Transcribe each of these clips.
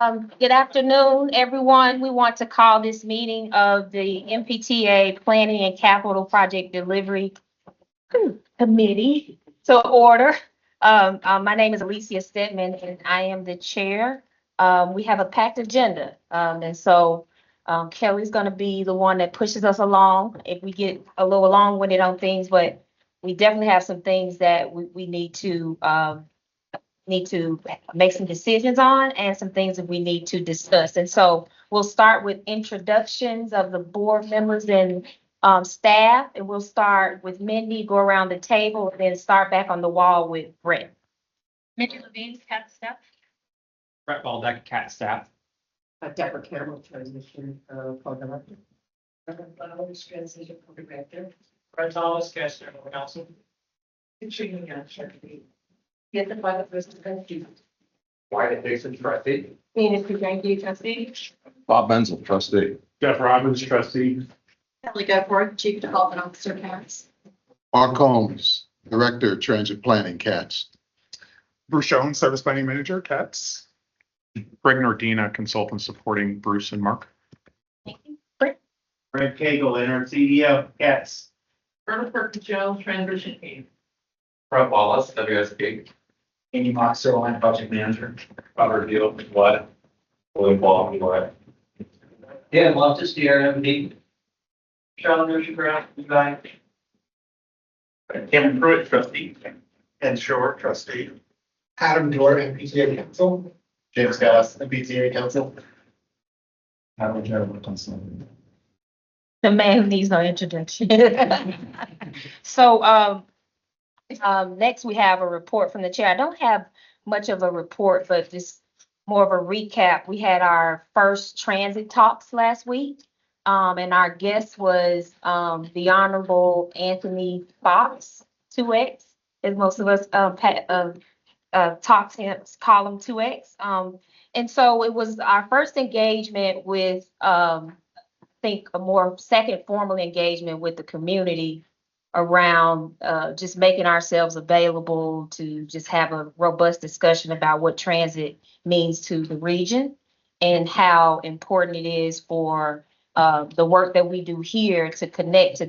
Good afternoon, everyone. We want to call this meeting of the MPTA Planning and Capital Project Delivery Committee to order. My name is Alicia Stedman and I am the chair. We have a packed agenda. Kelly's going to be the one that pushes us along if we get a little long-winded on things, but we definitely have some things that we need to make some decisions on and some things that we need to discuss. And so we'll start with introductions of the board members and staff, and we'll start with Mindy, go around the table, and then start back on the wall with Brett. Mindy Levine, CAT staff. Brett Baldeck, CAT staff. Deborah Campbell, transition program director. Reverend Flowers, transition program director. Brett Thomas, CAT general counsel. Get the by the first trustee. Wyatt Dixon, trustee. Venus Kuzanki, trustee. Bob Menzel, trustee. Jeff Robbins, trustee. Kelly Goforth, chief development officer, CATS. Mark Holmes, director of transit planning, CATS. Bruce Jones, service planning manager, CATS. Greg Nordina, consultant supporting Bruce and Mark. Brett Cagle, interim CEO, CATS. Colonel Perkins Jones, transition team. Brett Wallace, WSP. Amy Mox, Line project manager. Robert Deal, what? William Ball, what? Dan Loftus, DRMD. Sean Nushagra, design. Cameron Pruitt, trustee. Ed Shore, trustee. Adam Dorr, MPTA council. James Gass, MPTA council. Adam General council. The man who needs no introduction. So next we have a report from the chair. I don't have much of a report, but just more of a recap. We had our first transit talks last week. And our guest was the Honorable Anthony Fox, 2X, as most of us call him 2X. And so it was our first engagement with, I think, a more second formal engagement with the community around just making ourselves available to just have a robust discussion about what transit means to the region and how important it is for the work that we do here to connect to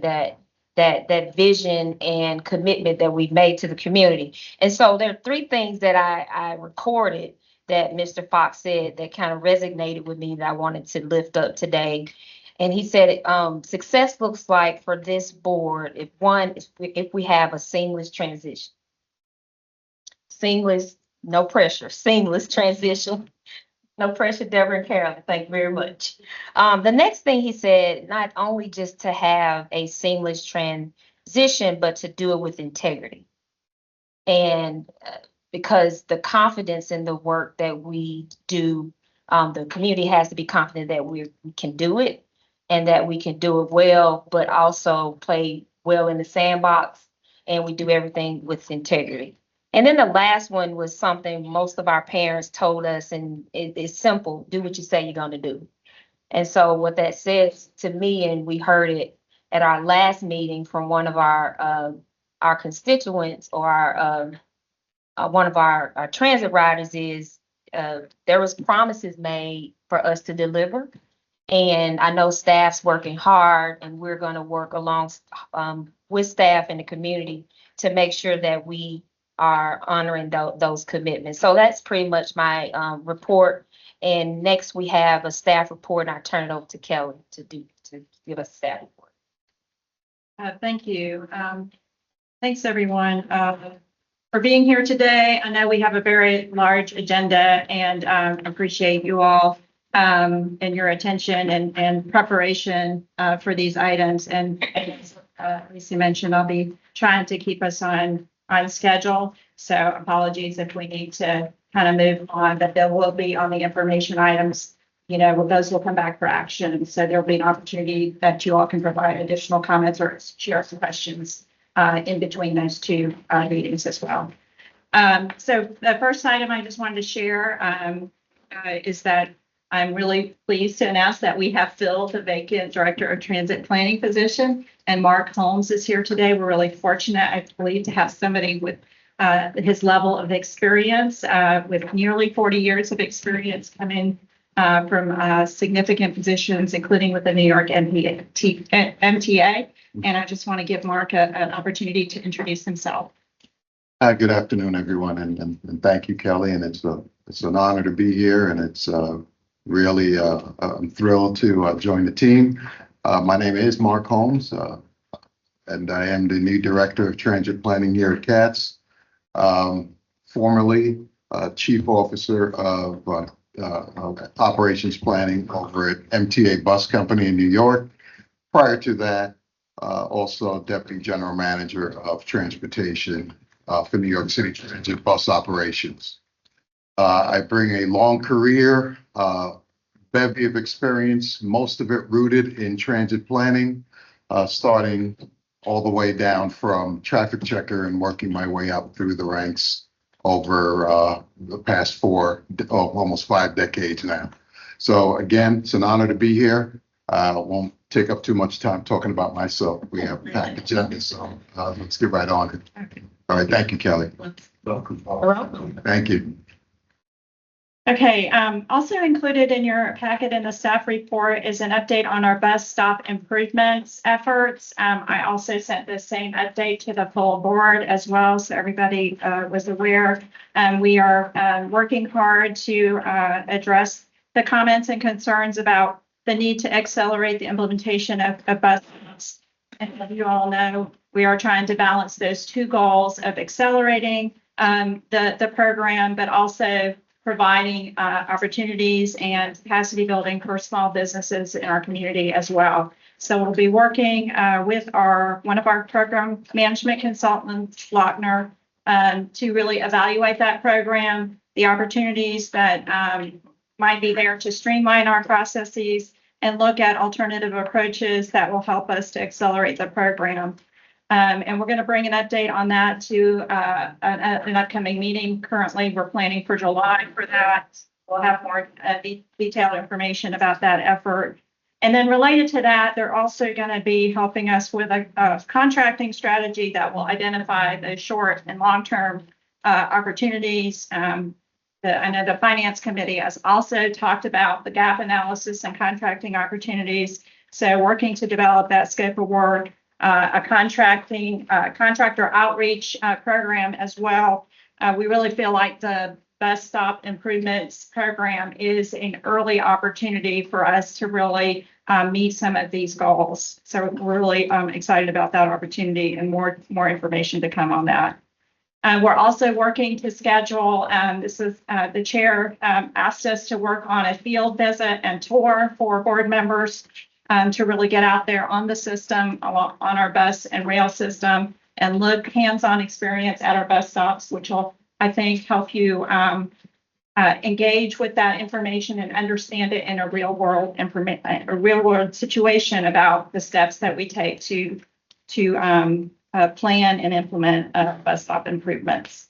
that vision and commitment that we've made to the community. And so there are three things that I recorded that Mr. Fox said that kind of resonated with me that I wanted to lift up today. And he said, success looks like for this board, if we have a seamless transition. Seamless, no pressure, seamless transition. No pressure, Deborah and Carolyn. Thank you very much. The next thing he said, not only just to have a seamless transition, but to do it with integrity. And because the confidence in the work that we do, the community has to be confident that we can do it and that we can do it well, but also play well in the sandbox. And we do everything with integrity. And then the last one was something most of our parents told us, and it's simple: do what you say you're going to do. And so what that says to me, and we heard it at our last meeting from one of our constituents or one of our transit riders, is there was promises made for us to deliver. And I know staff's working hard, and we're going to work along with staff and the community to make sure that we are honoring those commitments. So that's pretty much my report. And next we have a staff report, and I turn it over to Kelly to give us a staff report. Thank you. Thanks everyone for being here today. I know we have a very large agenda, and appreciate you all and your attention and preparation for these items. And as Lisa mentioned, I'll be trying to keep us on schedule. So apologies if we need to kind of move on, but there will be on the information items, those will come back for action. So there'll be an opportunity that you all can provide additional comments or share some questions in between those two meetings as well. So the first item I just wanted to share is that I'm really pleased to announce that we have filled the vacant Director of Transit Planning position, and Mark Holmes is here today. We're really fortunate, I believe, to have somebody with his level of experience, with nearly 40 years of experience coming from significant positions, including with the New York MPTA. And I just want to give Mark an opportunity to introduce himself. Good afternoon, everyone, and thank you, Kelly. And it's an honor to be here, and it's really I'm thrilled to join the team. My name is Mark Holmes, and I am the new director of transit planning here at CATS. Formerly chief officer of operations planning over at MTA Bus Company in New York. Prior to that, also deputy general manager of transportation for New York City Transit bus operations. I bring a long career, bevy of experience, most of it rooted in transit planning, starting all the way down from traffic checker and working my way up through the ranks over the past almost 5 decades now. So again, it's an honor to be here. I won't take up too much time talking about myself. We have a packed agenda, so let's get right on it. Okay. All right, thank you, Kelly. Welcome. Thank you. Okay, also included in your packet in the staff report is an update on our bus stop improvements efforts. I also sent the same update to the full board as well, so everybody was aware. We are working hard to address the comments and concerns about the need to accelerate the implementation of bus stops. And as you all know, we are trying to balance those two goals of accelerating the program, but also providing opportunities and capacity building for small businesses in our community as well. So we'll be working with one of our program management consultants, Lochner, to really evaluate that program, the opportunities that might be there to streamline our processes and look at alternative approaches that will help us to accelerate the program. And we're going to bring an update on that to an upcoming meeting. Currently, we're planning for July for that. We'll have more detailed information about that effort. And then related to that, they're also going to be helping us with a contracting strategy that will identify the short and long-term opportunities. I know the Finance Committee has also talked about the gap analysis and contracting opportunities. So working to develop that scope of work. A contractor outreach program as well. We really feel like the bus stop improvements program is an early opportunity for us to really meet some of these goals. So we're really excited about that opportunity and more information to come on that. We're also working to schedule, the chair asked us to work on a field visit and tour for board members to really get out there on the system, on our bus and rail system, and look hands-on experience at our bus stops, which will, I think, help you engage with that information and understand it in a real world situation about the steps that we take to plan and implement bus stop improvements.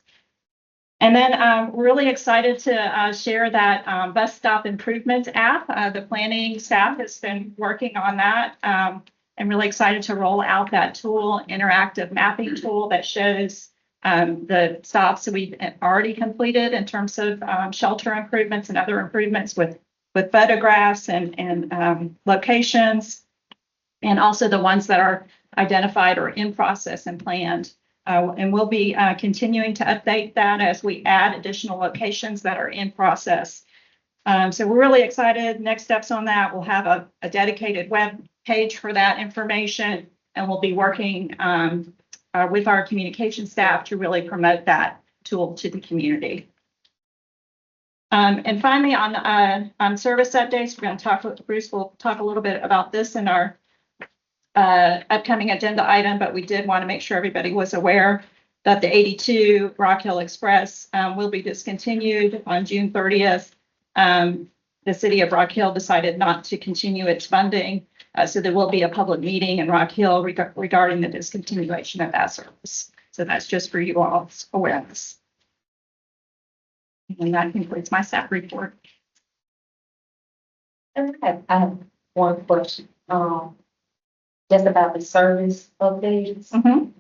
And then we're really excited to share that bus stop improvements app. The planning staff has been working on that. I'm really excited to roll out that tool, interactive mapping tool that shows the stops that we've already completed in terms of shelter improvements and other improvements with photographs and locations, and also the ones that are identified or in process and planned. And we'll be continuing to update that as we add additional locations that are in process. So we're really excited. Next steps on that, we'll have a dedicated web page for that information, and we'll be working with our communication staff to really promote that tool to the community. And finally, on service updates, we're going to talk, Bruce will talk a little bit about this in our upcoming agenda item, but we did want to make sure everybody was aware that the 82 Rock Hill Express will be discontinued on June 30th. The city of Rock Hill decided not to continue its funding, so there will be a public meeting in Rock Hill regarding the discontinuation of that service. So that's just for you all's awareness. And that concludes my staff report. I have one question. Just about the service updates. Mhm.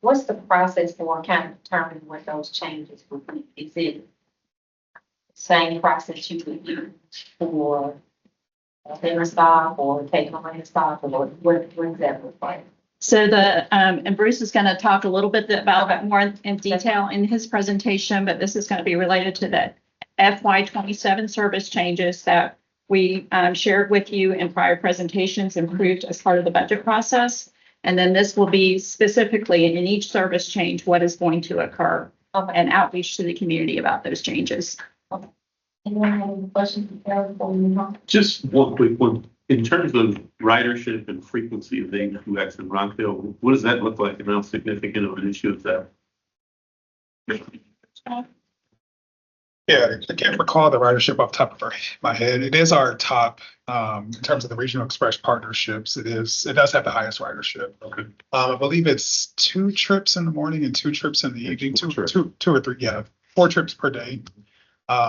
what's the process for kind of determining what those changes would be? Is it same process you would use for a stop or taking away a stop, or what does that look like? So and Bruce is going to talk a little bit about that more in detail in his presentation, but this is going to be related to the FY27 service changes that we shared with you in prior presentations and approved as part of the budget process. And then this will be specifically in each service change, what is going to occur, and outreach to the community about those changes. Anyone have any questions before we move on? Just one quick one. In terms of ridership and frequency of AQX in Rockville, what does that look like and how significant of an issue is that? Yeah, I can't recall the ridership off the top of my head. It is our top, in terms of the regional express partnerships. It does have the highest ridership. Okay. I believe it's 2 trips in the morning and 2 trips in the evening, two or three, 4 trips per day.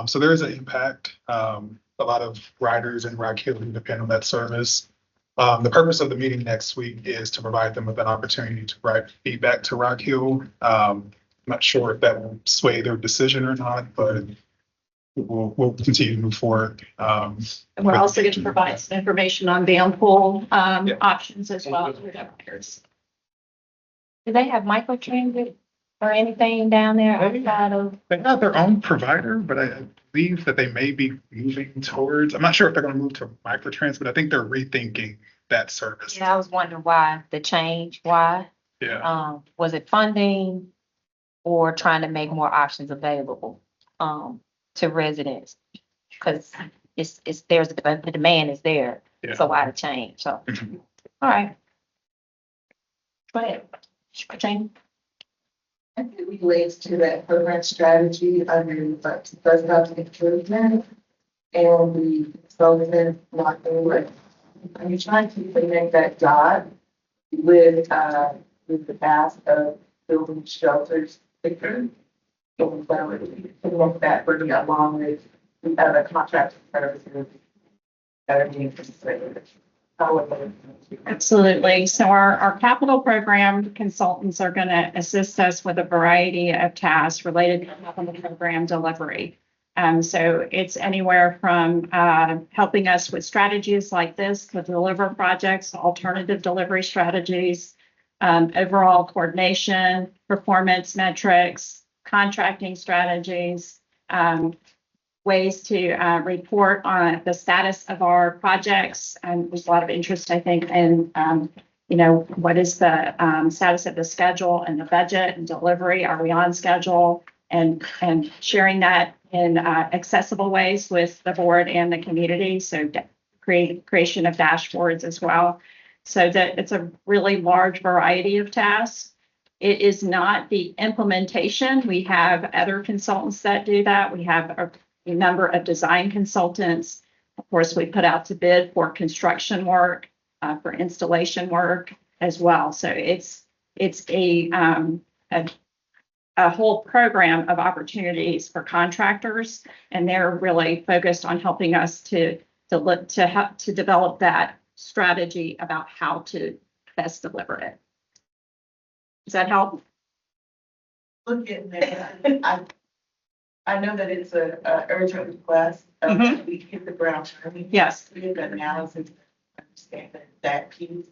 So there is an impact. A lot of riders in Rock Hill depend on that service. The purpose of the meeting next week is to provide them with an opportunity to provide feedback to Rock Hill. I'm not sure if that will sway their decision or not, but we'll continue to move forward. And we're also going to provide some information on van pool options as well to the riders. Do they have microtransit or anything down there outside of? They have their own provider, but I believe that they may be moving towards, I'm not sure if they're going to move to microtrans, but I think they're rethinking that service. Yeah, I was wondering why the change, why? Yeah. Was it funding or trying to make more options available, to residents? Because the demand is there, Yeah. so why the change? So, all right. Go ahead. Jane? I think it relates to that program strategy under the first housing improvement and the development not doing right. Are you trying to connect that dot with the task of building shelters quicker? Going forward, connect that bringing along with the other contract services that are being considered. Absolutely. So our capital program consultants are going to assist us with a variety of tasks related to capital program delivery. So it's anywhere from helping us with strategies like this to deliver projects, alternative delivery strategies, overall coordination, performance metrics, contracting strategies, ways to report on the status of our projects. And there's a lot of interest, I think, in, what is the status of the schedule and the budget and delivery? Are we on schedule? And sharing that in accessible ways with the board and the community. So creation of dashboards as well. So that it's a really large variety of tasks. It is not the implementation. We have other consultants that do that. We have a number of design consultants. Of course, we put out to bid for construction work, for installation work as well. So it's a whole program of opportunities for contractors, and they're really focused on helping us to develop that strategy about how to best deliver it. Does that help? Look at that. I know that it's a urgent request. We hit the ground running. Yes. We did the analysis, understand that piece.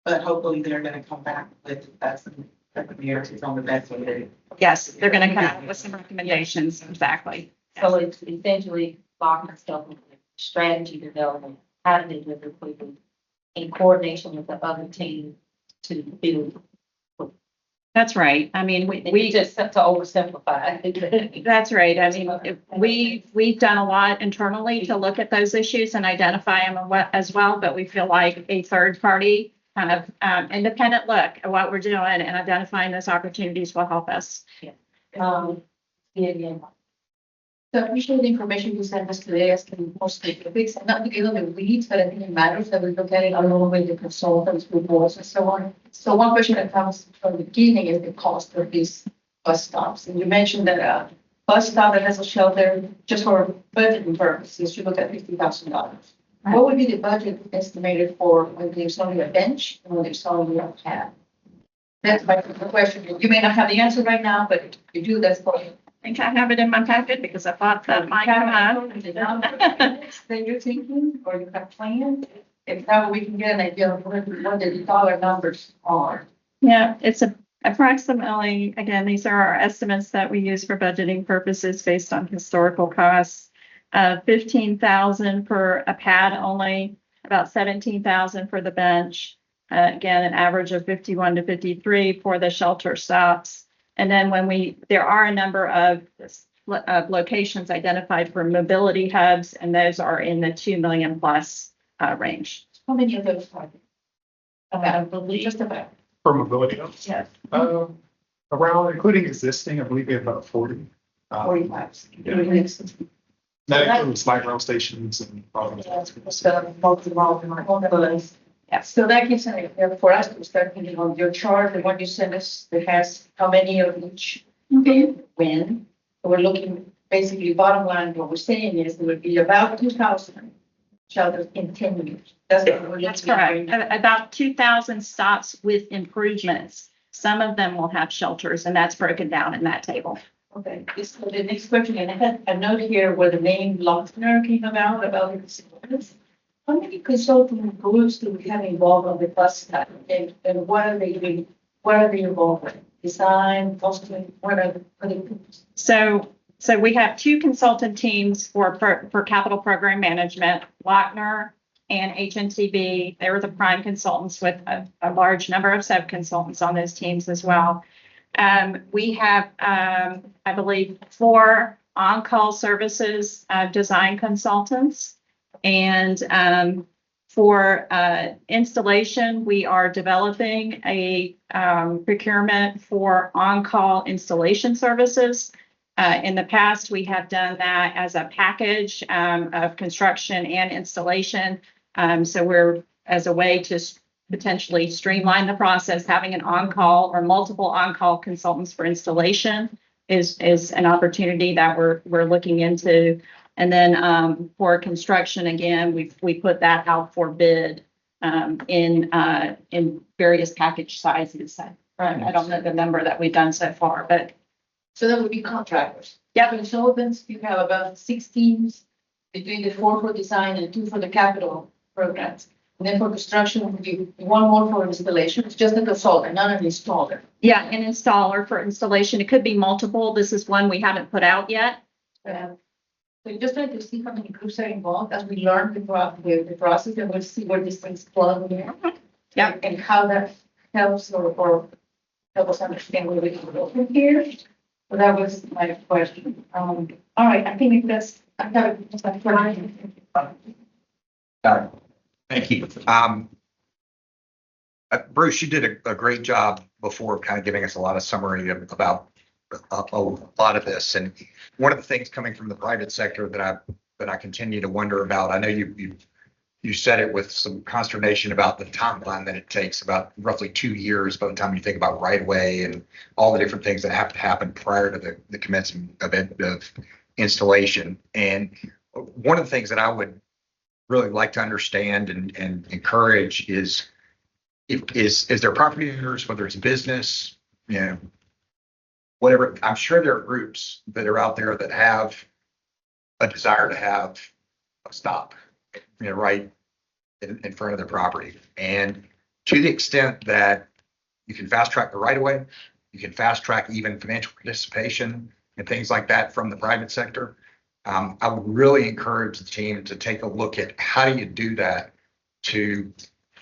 But hopefully they're going to come back with some recommendations on the best way. Yes, they're going to come up with some recommendations. Exactly. So it's essentially blocking stuff with strategy development, how to deliver quickly in coordination with the other team to build. That's right. I mean, We just have to oversimplify. That's right. I mean, we've done a lot internally to look at those issues and identify them as well, but we feel like a third party kind of independent look at what we're doing and identifying those opportunities will help us. So I appreciate the information you sent us today as to more specifics, and not to get on the weeds, but I think it matters that we look at it along with the consultants, reports, and so on. So one question that comes from the beginning is the cost of these bus stops. And you mentioned that a bus stop that has a shelter, just for budgeting purposes, you look at $50,000. What would be the budget estimated for when there's only a bench and when there's only a cab? That's my question. You may not have the answer right now, but if you do, that's for you. I think I have it in my packet because I thought that might come up. That you're thinking, or you have planned, if now we can get an idea of what the dollar numbers are. Yeah, it's approximately, again, these are our estimates that we use for budgeting purposes based on historical costs. 15,000 for a pad only, about 17,000 for the bench. Again, an average of 51 to 53 for the shelter stops. And then there are a number of locations identified for mobility hubs, and those are in the 2 million plus range. How many of those are there? I believe Just about. For mobility. Yes. Around, including existing, I believe we have about 40. 45. Yeah. That includes light rail stations and all of that. Yeah, so that gives an idea for us to start thinking on your chart, the one you sent us that has how many of each when. We're looking, basically bottom line, what we're saying is there would be about 2,000 shelters in 10 years. That's what we're looking That's at. correct. About 2,000 stops with improvements. Some of them will have shelters, and that's broken down in that table. Okay, this is the next question, and I had a note here where the name Lochner came about the consultants. How many consultant groups do we have involved on the bus side, and what are they doing? What are they involved with? Design, costing, what are they? So we have two consultant teams for capital program management, Lochner and HNTB. They were the prime consultants with a large number of sub-consultants on those teams as well. We have, I believe, 4 on-call services design consultants. And for installation, we are developing a procurement for on-call installation services. In the past, we have done that as a package of construction and installation. So we're, as a way to potentially streamline the process, having an on-call or multiple on-call consultants for installation is an opportunity that we're looking into. And then for construction, again, we put that out for bid in various package sizes. I don't know the number that we've done so far, but So that would be contractors. yeah, Consultants, you have about 16 between the 4 for design and 2 for the capital programs. And then for construction, would be 1 more for installation. It's just a consultant, not an installer. yeah, an installer for installation. It could be multiple. This is one we haven't put out yet. So you just trying to see how many groups are involved as we learn the process, and we'll see where these things plug in. Yeah. And how that helps or help us understand where we can go from here. So that was my question. All right, I think that's, I got it. Thank you. Bruce, you did a great job before kind of giving us a lot of summary about a lot of this. And one of the things coming from the private sector that I continue to wonder about, I know you said it with some consternation about the timeline that it takes, about roughly 2 years by the time you think about right of way and all the different things that have to happen prior to the commencement of installation. And one of the things that I would really like to understand and encourage is there property owners, whether it's business, whatever. I'm sure there are groups that are out there that have a desire to have a stop, right in front of their property. And to the extent that you can fast track the right of way, you can fast track even financial participation and things like that from the private sector. I would really encourage the team to take a look at how do you do that to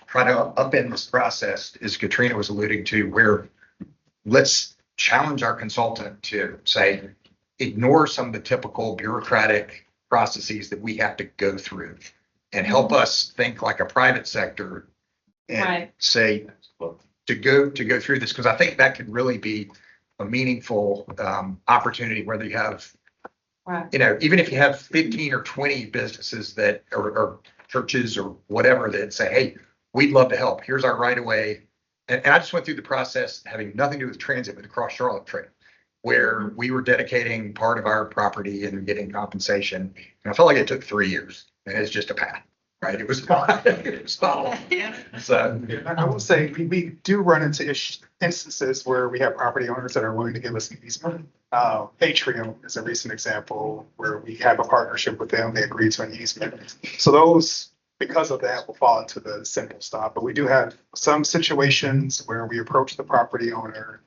try to upend this process, as Katrina was alluding to, where let's challenge our consultant to say, ignore some of the typical bureaucratic processes that we have to go through and help us think like a private sector and say to go through this, because I think that could really be a meaningful opportunity, whether you have, even if you have 15 or 20 businesses that or churches or whatever that say, hey, we'd love to help. Here's our right of way. And I just went through the process having nothing to do with transit, but the Cross Charlotte Trail, where we were dedicating part of our property and getting compensation. And I felt like it took 3 years, and it's just a path. right? It was not, it was not. So, I will say, we do run into instances where we have property owners that are willing to give us an easement. Atrium is a recent example where we have a partnership with them. They agreed to an easement. So those, because of that, will fall into the simple stop. But we do have some situations where we approach the property owner.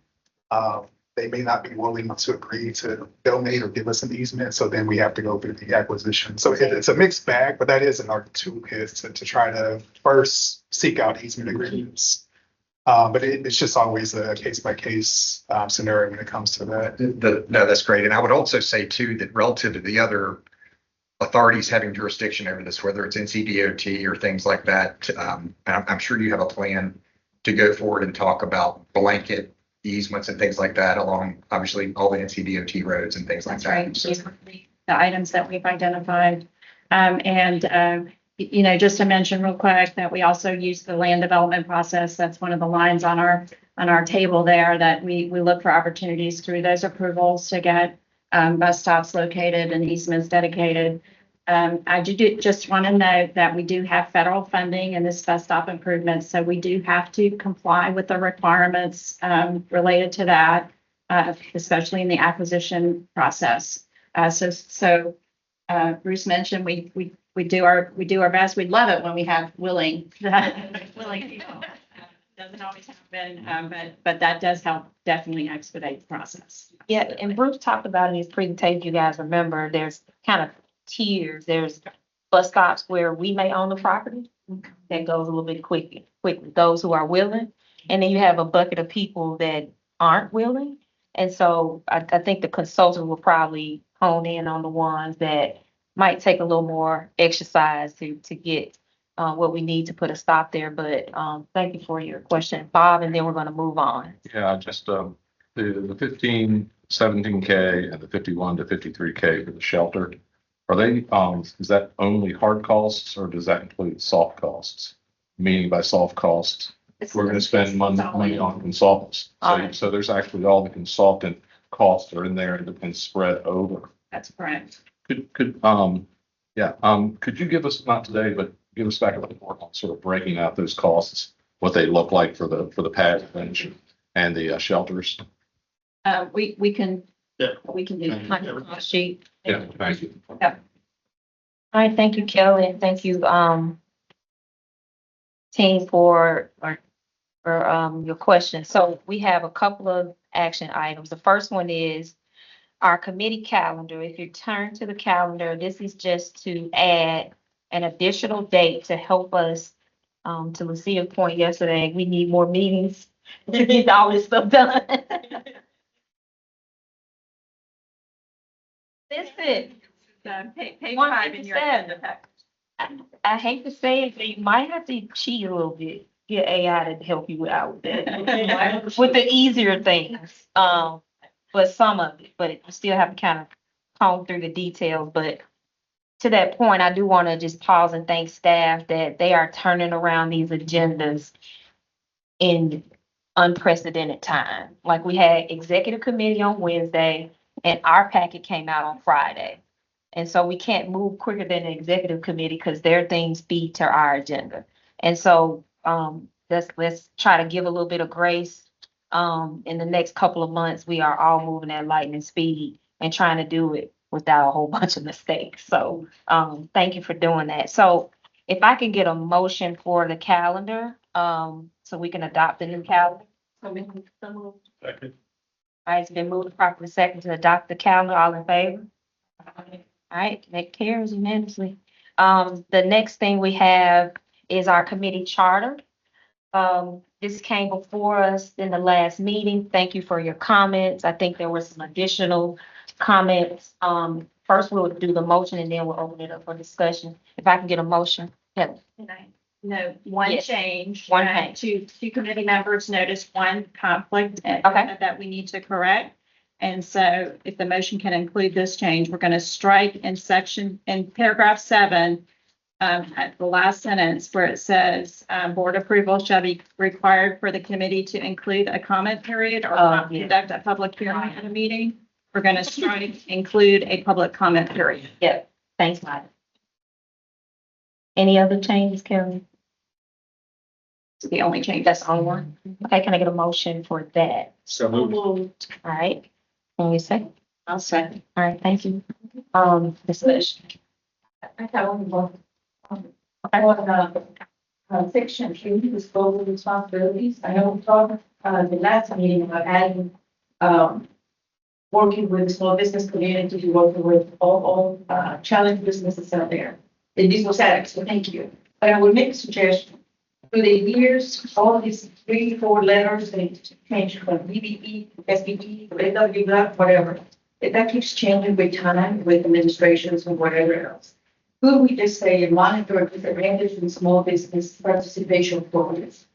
They may not be willing to agree to donate or give us an easement, so then we have to go through the acquisition. So it's a mixed bag, but that is an art too, is to try to first seek out easement agreements. But it's just always a case by case scenario when it comes to that. no, that's great. And I would also say too, that relative to the other authorities having jurisdiction over this, whether it's NCDOT or things like that, I'm sure you have a plan to go forward and talk about blanket easements and things like that along, obviously, all the NCDOT roads and things like That's that. right. These are the items that we've identified. You know, just to mention real quick that we also use the land development process. That's one of the lines on our table there that we look for opportunities through those approvals to get bus stops located and easements dedicated. I just want to note that we do have federal funding in this bus stop improvement, so we do have to comply with the requirements related to that, especially in the acquisition process. Bruce mentioned we do our best. We love it when we have willing people. Doesn't always happen, but that does help definitely expedite the process. Yeah, and Bruce talked about in his presentation, you guys remember, there's kind of tiers. There's bus stops where we may own the property. That goes a little bit quickly, those who are willing. And then you have a bucket of people that aren't willing. And so I think the consultant will probably hone in on the ones that might take a little more exercise to get what we need to put a stop there. But thank you for your question, Bob, and then we're going to move on. Yeah, just the 15, 17K and the 51 to 53K for the shelter. Are they, is that only hard costs or does that include soft costs? Meaning by soft costs, we're going to spend money on consultants. So there's actually all the consultant costs are in there and spread over. That's correct. Could you give us, not today, but give us back a report on sort of breaking out those costs, what they look like for the pad bench and the shelters? We can Yeah. we can do like a cost sheet. Yeah, thank you. All right, thank you, Kelly, and thank you, team for your question. So we have a couple of action items. The first one is our committee calendar. If you turn to the calendar, this is just to add an additional date to help us, to Lucia's point yesterday, we need more meetings to get all this stuff done. Listen, Page 5 in your 157. agenda package. I hate to say it, but you might have to cheat a little bit. Get AI to help you out with that, with the easier things. But some of it, but you still have to kind of comb through the details. But to that point, I do want to just pause and thank staff that they are turning around these agendas in unprecedented time. Like we had executive committee on Wednesday and our packet came out on Friday. And so we can't move quicker than the executive committee because their things feed to our agenda. And so let's try to give a little bit of grace. In the next couple of months, we are all moving at lightning speed and trying to do it without a whole bunch of mistakes. So thank you for doing that. So if I can get a motion for the calendar, so we can adopt the new calendar. Second. All right, it's been moved properly second to adopt the calendar. All in favor? All right, that carries unanimously. The next thing we have is our committee charter. This came before us in the last meeting. Thank you for your comments. I think there were some additional comments. First we'll do the motion and then we'll open it up for discussion. If I can get a motion. Yeah. No, one Yes. change. One change. Two committee members noticed one conflict Okay. that we need to correct. And so if the motion can include this change, we're going to strike in paragraph 7, at the last sentence where it says, board approval shall be required for the committee to include a comment period or conduct a public hearing at a meeting. We're going to strike include a public comment period. Yep. Thanks, Mike. Any other changes, Kelly? It's the only change. That's the only one? Okay, can I get a motion for that? So moved. All right. Can you say? I'll second. All right, thank you. Discussion. I have only one. Okay. Section two, disposal responsibilities. I know we talked, the last meeting about adding, working with the small business community, working with all, challenge businesses out there. And this was added, so thank you. But I would make a suggestion. Through the years, all these 3, 4 letters, they change from BBE, SBE, AW, whatever. That keeps changing with time, with administrations and whatever else. Could we just say monitor disadvantage in small business participation programs?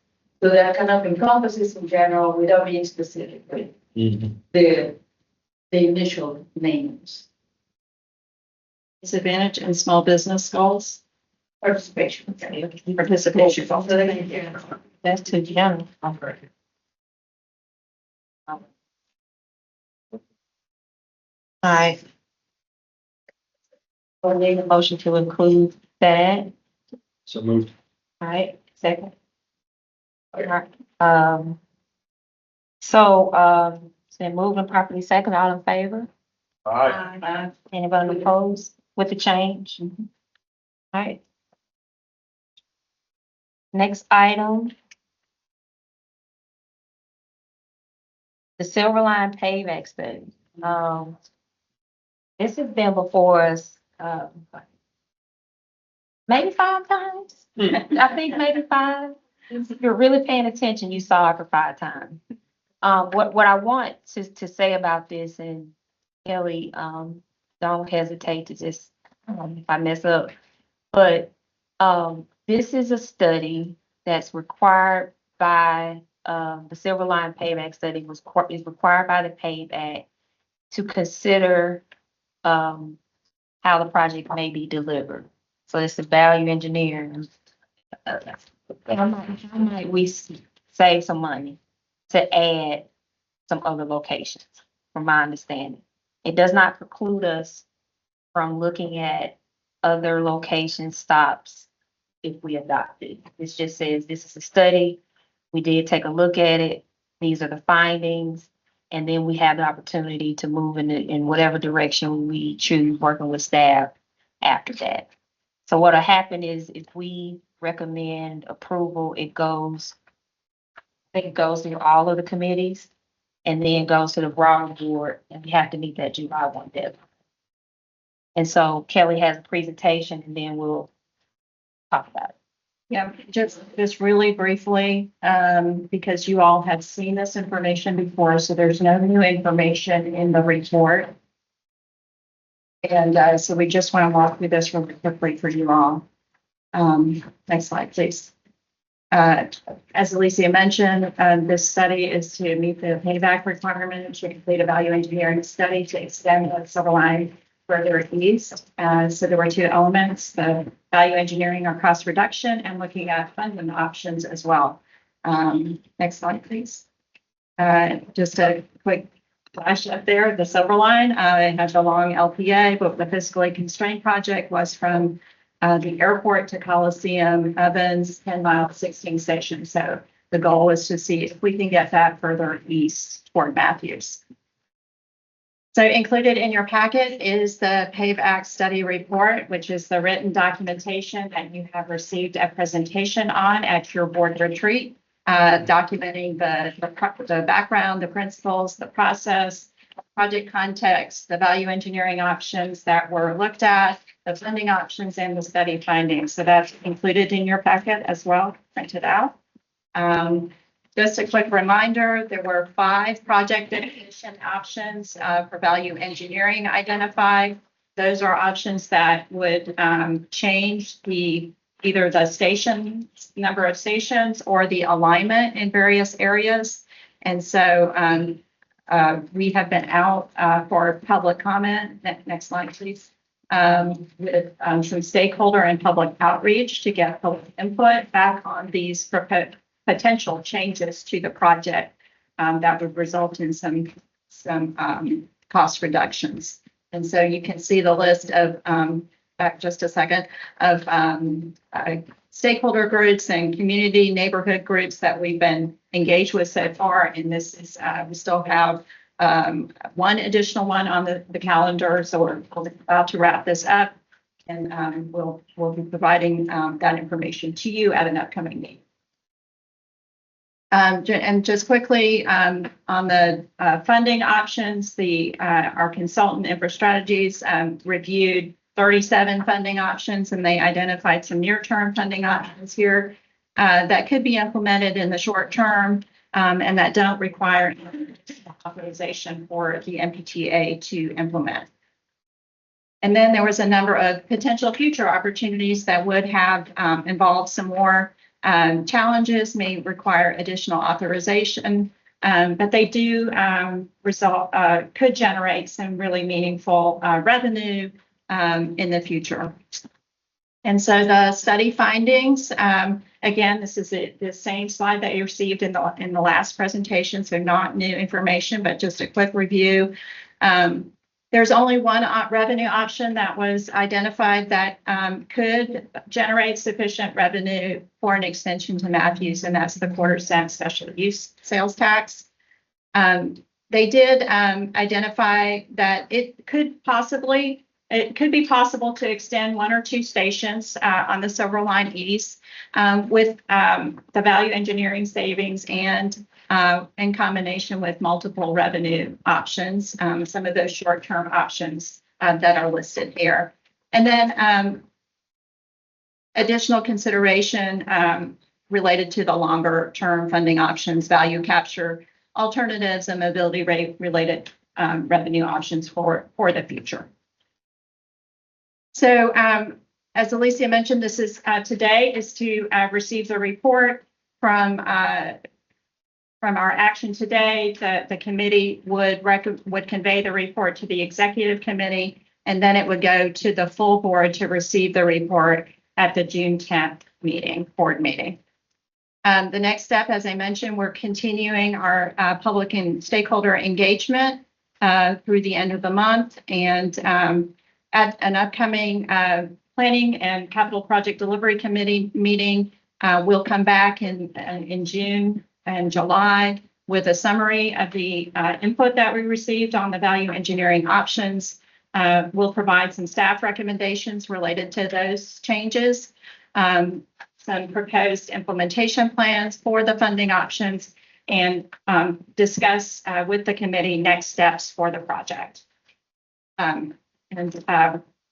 So that kind of encompasses in general without being specific with the initial names. Disadvantage in small business goals. Participation. Participation. So they- That's too general. All right. We'll need a motion to include that. So moved. All right, second. All right, it's been moved and properly second, all in favor? Anybody opposed with the change? All right. Next item. The Silver Line payback study. This has been before us, maybe 5 times. I think maybe 5. If you're really paying attention, you saw it for 5 times. What I want to say about this, and Kelly, don't hesitate to just, if I mess up, but, this is a study that's required by, the Silver Line Payback Study is required by the Payback to consider, how the project may be delivered. So it's the value engineering. How might we save some money to add some other locations, from my understanding? It does not preclude us from looking at other location stops if we adopt it. This just says this is a study. We did take a look at it. These are the findings. And then we have the opportunity to move in whatever direction we choose, working with staff after that. So what'll happen is if we recommend approval, it goes through all of the committees and then goes to the broader board, and we have to meet that July 1 deadline. And so Kelly has a presentation and then we'll talk about it. Yeah, just really briefly, because you all have seen this information before, so there's no new information in the report. And so we just want to walk through this really quickly for you all. Next slide, please. As Alicia mentioned, this study is to meet the payback requirement to complete a value engineering study to extend the Silver Line further east. So there were 2 elements, the value engineering or cost reduction, and looking at funding options as well. Next slide, please. Just a quick flash up there, the Silver Line, it has a long LPA, but the fiscally constrained project was from the airport to Coliseum, Evans, 10 mile, 16 stations. So the goal is to see if we can get that further east toward Matthews. So included in your packet is the payback study report, which is the written documentation that you have received a presentation on at your board retreat, documenting the background, the principles, the process, project context, the value engineering options that were looked at, the funding options, and the study findings. So that's included in your packet as well, printed out. Just a quick reminder, there were 5 project definition options for value engineering identified. Those are options that would change either the station number of stations or the alignment in various areas. And so we have been out for public comment. Next slide, please. With some stakeholder and public outreach to get public input back on these potential changes to the project that would result in some cost reductions. And so you can see the list of back just a second, of stakeholder groups and community neighborhood groups that we've been engaged with so far. And this is, we still have one additional one on the calendar. So we're about to wrap this up. And we'll be providing that information to you at an upcoming meeting. And just quickly, on the funding options, our consultant InfraStrategies reviewed 37 funding options, and they identified some near-term funding options here that could be implemented in the short term and that don't require authorization for the MPTA to implement. And then there was a number of potential future opportunities that would have involved some more challenges, may require additional authorization, but they do could generate some really meaningful revenue in the future. And so the study findings, again, this is the same slide that you received in the last presentation, so not new information, but just a quick review. There's only one revenue option that was identified that could generate sufficient revenue for an extension to Matthews, and that's the quarter-cent special use sales tax. They did identify that it could be possible to extend one or two stations on the Silver Line East with the value engineering savings and in combination with multiple revenue options, some of those short-term options that are listed here. And then additional consideration related to the longer-term funding options, value capture alternatives, and mobility rate-related revenue options for the future. So as Alicia mentioned, this is today is to receive the report from our action today. The committee would convey the report to the executive committee, and then it would go to the full board to receive the report at the June 10th board meeting. The next step, as I mentioned, we're continuing our public and stakeholder engagement through the end of the month, and at an upcoming planning and capital project delivery committee meeting, we'll come back in June and July with a summary of the input that we received on the value engineering options. We'll provide some staff recommendations related to those changes, some proposed implementation plans for the funding options, and discuss with the committee next steps for the project. And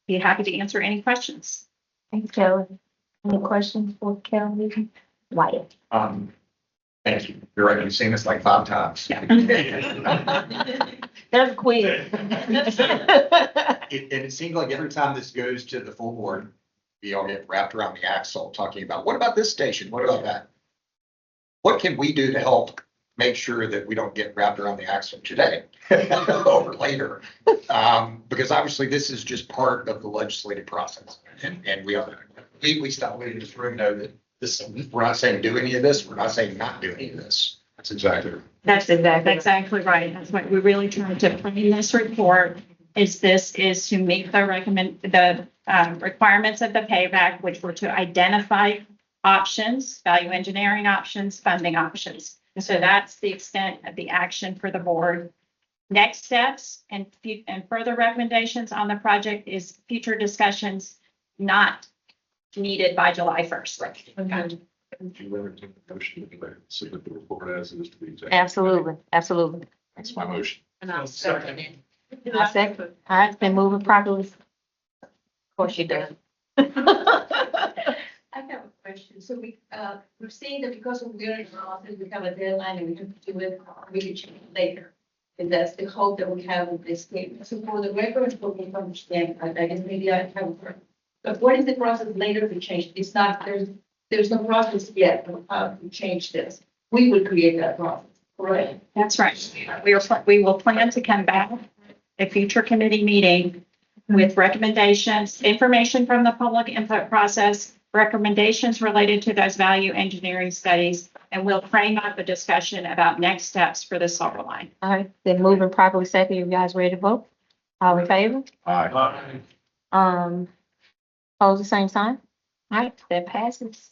be happy to answer any questions. Thanks, Kelly. Any questions for Kelly? Wyatt. Thank you. You're right. You've seen this like 5 times. There's a quiz. It seems like every time this goes to the full board, we all get wrapped around the axle talking about, what about this station? What about that? What can we do to help make sure that we don't get wrapped around the axle today or later? Because obviously this is just part of the legislative process. And we stop leaving this room know that we're not saying do any of this. We're not saying not do any of this. That's exactly. That's exactly right. That's what we really tried to frame this report. Is to meet the requirements of the payback, which were to identify options, value engineering options, funding options. So that's the extent of the action for the board. Next steps and further recommendations on the project is future discussions not needed by July 1st. Right. Would you entertain the motion to submit the report as it is to the executive? Absolutely, absolutely. That's my motion. And I'll second it. I second. All right, it's been moving properly. Of course you do. I have a question. So we're saying that because we're in the office, we have a deadline and we have to do it really later. And that's the hope that we have with this statement. So for the record, for me to understand, I guess maybe I have, but what is the process later to change? It's not, there's no process yet of how to change this. We will create that process, correct? That's right. We will plan to come back at a future committee meeting with recommendations, information from the public input process, recommendations related to those value engineering studies, and we'll frame up a discussion about next steps for the Silver Line. All right, then moving properly second. You guys ready to vote? All in favor? Aye. Pose the same sign. All right, that passes.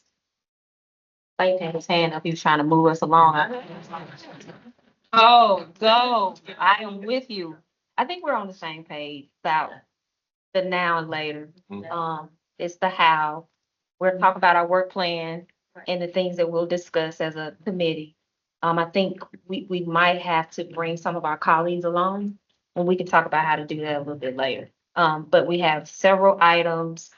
Clayton had his hand up. He was trying to move us along. Oh, go. I am with you. I think we're on the same page about the now and later. It's the how. We're talking about our work plan and the things that we'll discuss as a committee. I think we might have to bring some of our colleagues along, and we can talk about how to do that a little bit later. But we have several items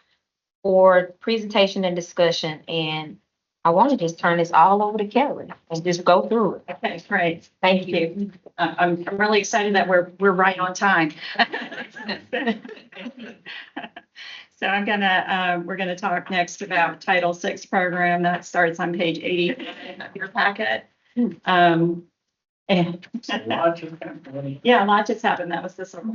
for presentation and discussion, and I want to just turn this all over to Kelly and just go through it. Okay, great. Thank you. I'm really excited that we're right on time. So we're gonna talk next about Title VI program that starts on page 80 of your packet. And yeah, a lot just happened. That was the sort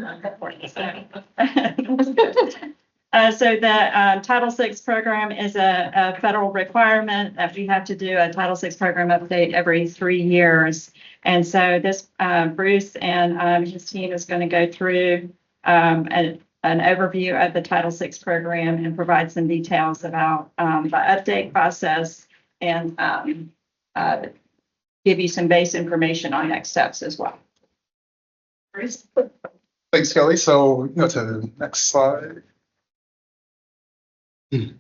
so the Title VI program is a federal requirement that we have to do a Title VI program update every 3 years. And so this Bruce and his team is going to go through an overview of the Title VI program and provide some details about the update process and give you some base information on next steps as well. Bruce? Thanks, Kelly. So go to the next slide.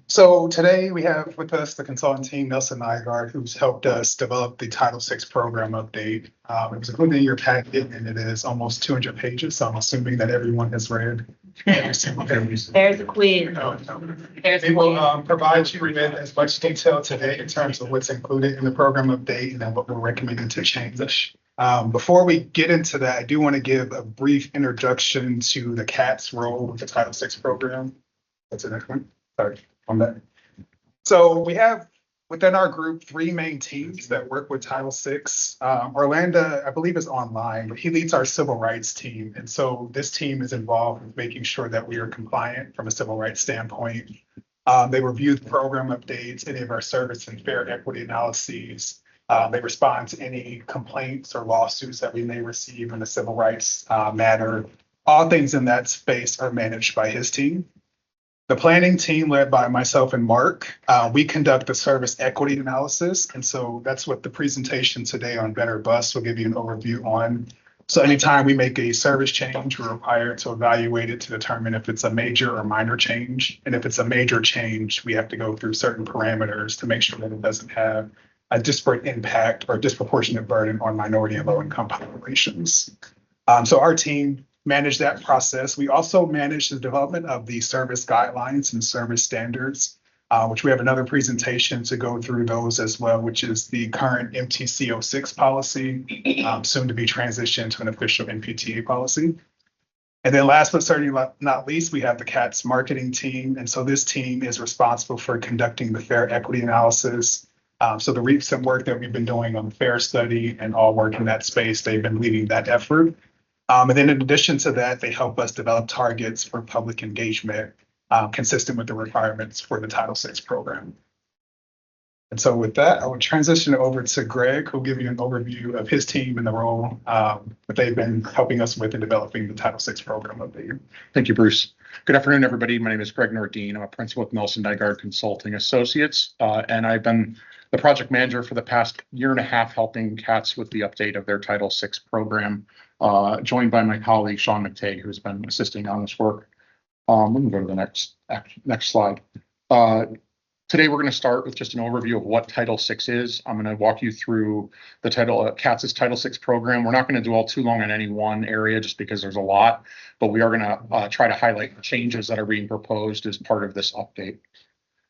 So today we have with us the consultant team, Nelson Nygaard, who's helped us develop the Title VI program update. It was included in your packet and it is almost 200 pages. So I'm assuming that everyone has read every single page. There's a quiz. There's a We will quiz. provide you with as much detail today in terms of what's included in the program update and then what we're recommending to change. Before we get into that, I do want to give a brief introduction to the CAT's role with the Title VI program. That's the next one. Sorry on that. So we have within our group 3 main teams that work with Title VI. Orlando, I believe, is online, but he leads our civil rights team. And so this team is involved with making sure that we are compliant from a civil rights standpoint. They review the program updates, any of our service and fair equity analyses. They respond to any complaints or lawsuits that we may receive in the civil rights matter. All things in that space are managed by his team. The planning team, led by myself and Mark, we conduct the service equity analysis. And so that's what the presentation today on Better Bus will give you an overview on. So anytime we make a service change, we're required to evaluate it to determine if it's a major or minor change. And if it's a major change, we have to go through certain parameters to make sure that it doesn't have a disparate impact or disproportionate burden on minority and low-income populations. So our team manage that process. We also manage the development of the service guidelines and service standards, which we have another presentation to go through those as well, which is the current MTC 06 policy, soon to be transitioned to an official MPTA policy. And then last but certainly not least, we have the CAT's marketing team. And so this team is responsible for conducting the fair equity analysis. So the recent work that we've been doing on the FAIR study and all work in that space, they've been leading that effort. And then in addition to that, they help us develop targets for public engagement consistent with the requirements for the Title VI program. And so with that, I will transition over to Greg, who'll give you an overview of his team and the role that they've been helping us with in developing the Title VI program update. Thank you, Bruce. Good afternoon, everybody. My name is Greg Nordine. I'm a principal with Nelson Nygaard Consulting Associates, and I've been the project manager for the past 1.5 years, helping CATS with the update of their Title VI program, joined by my colleague, Sean McTagg, who's been assisting on this work. We can go to the next slide. Today, we're going to start with just an overview of what Title VI is. I'm going to walk you through the CATS's Title VI program. We're not going to do all too long on any one area just because there's a lot, but we are going to try to highlight the changes that are being proposed as part of this update.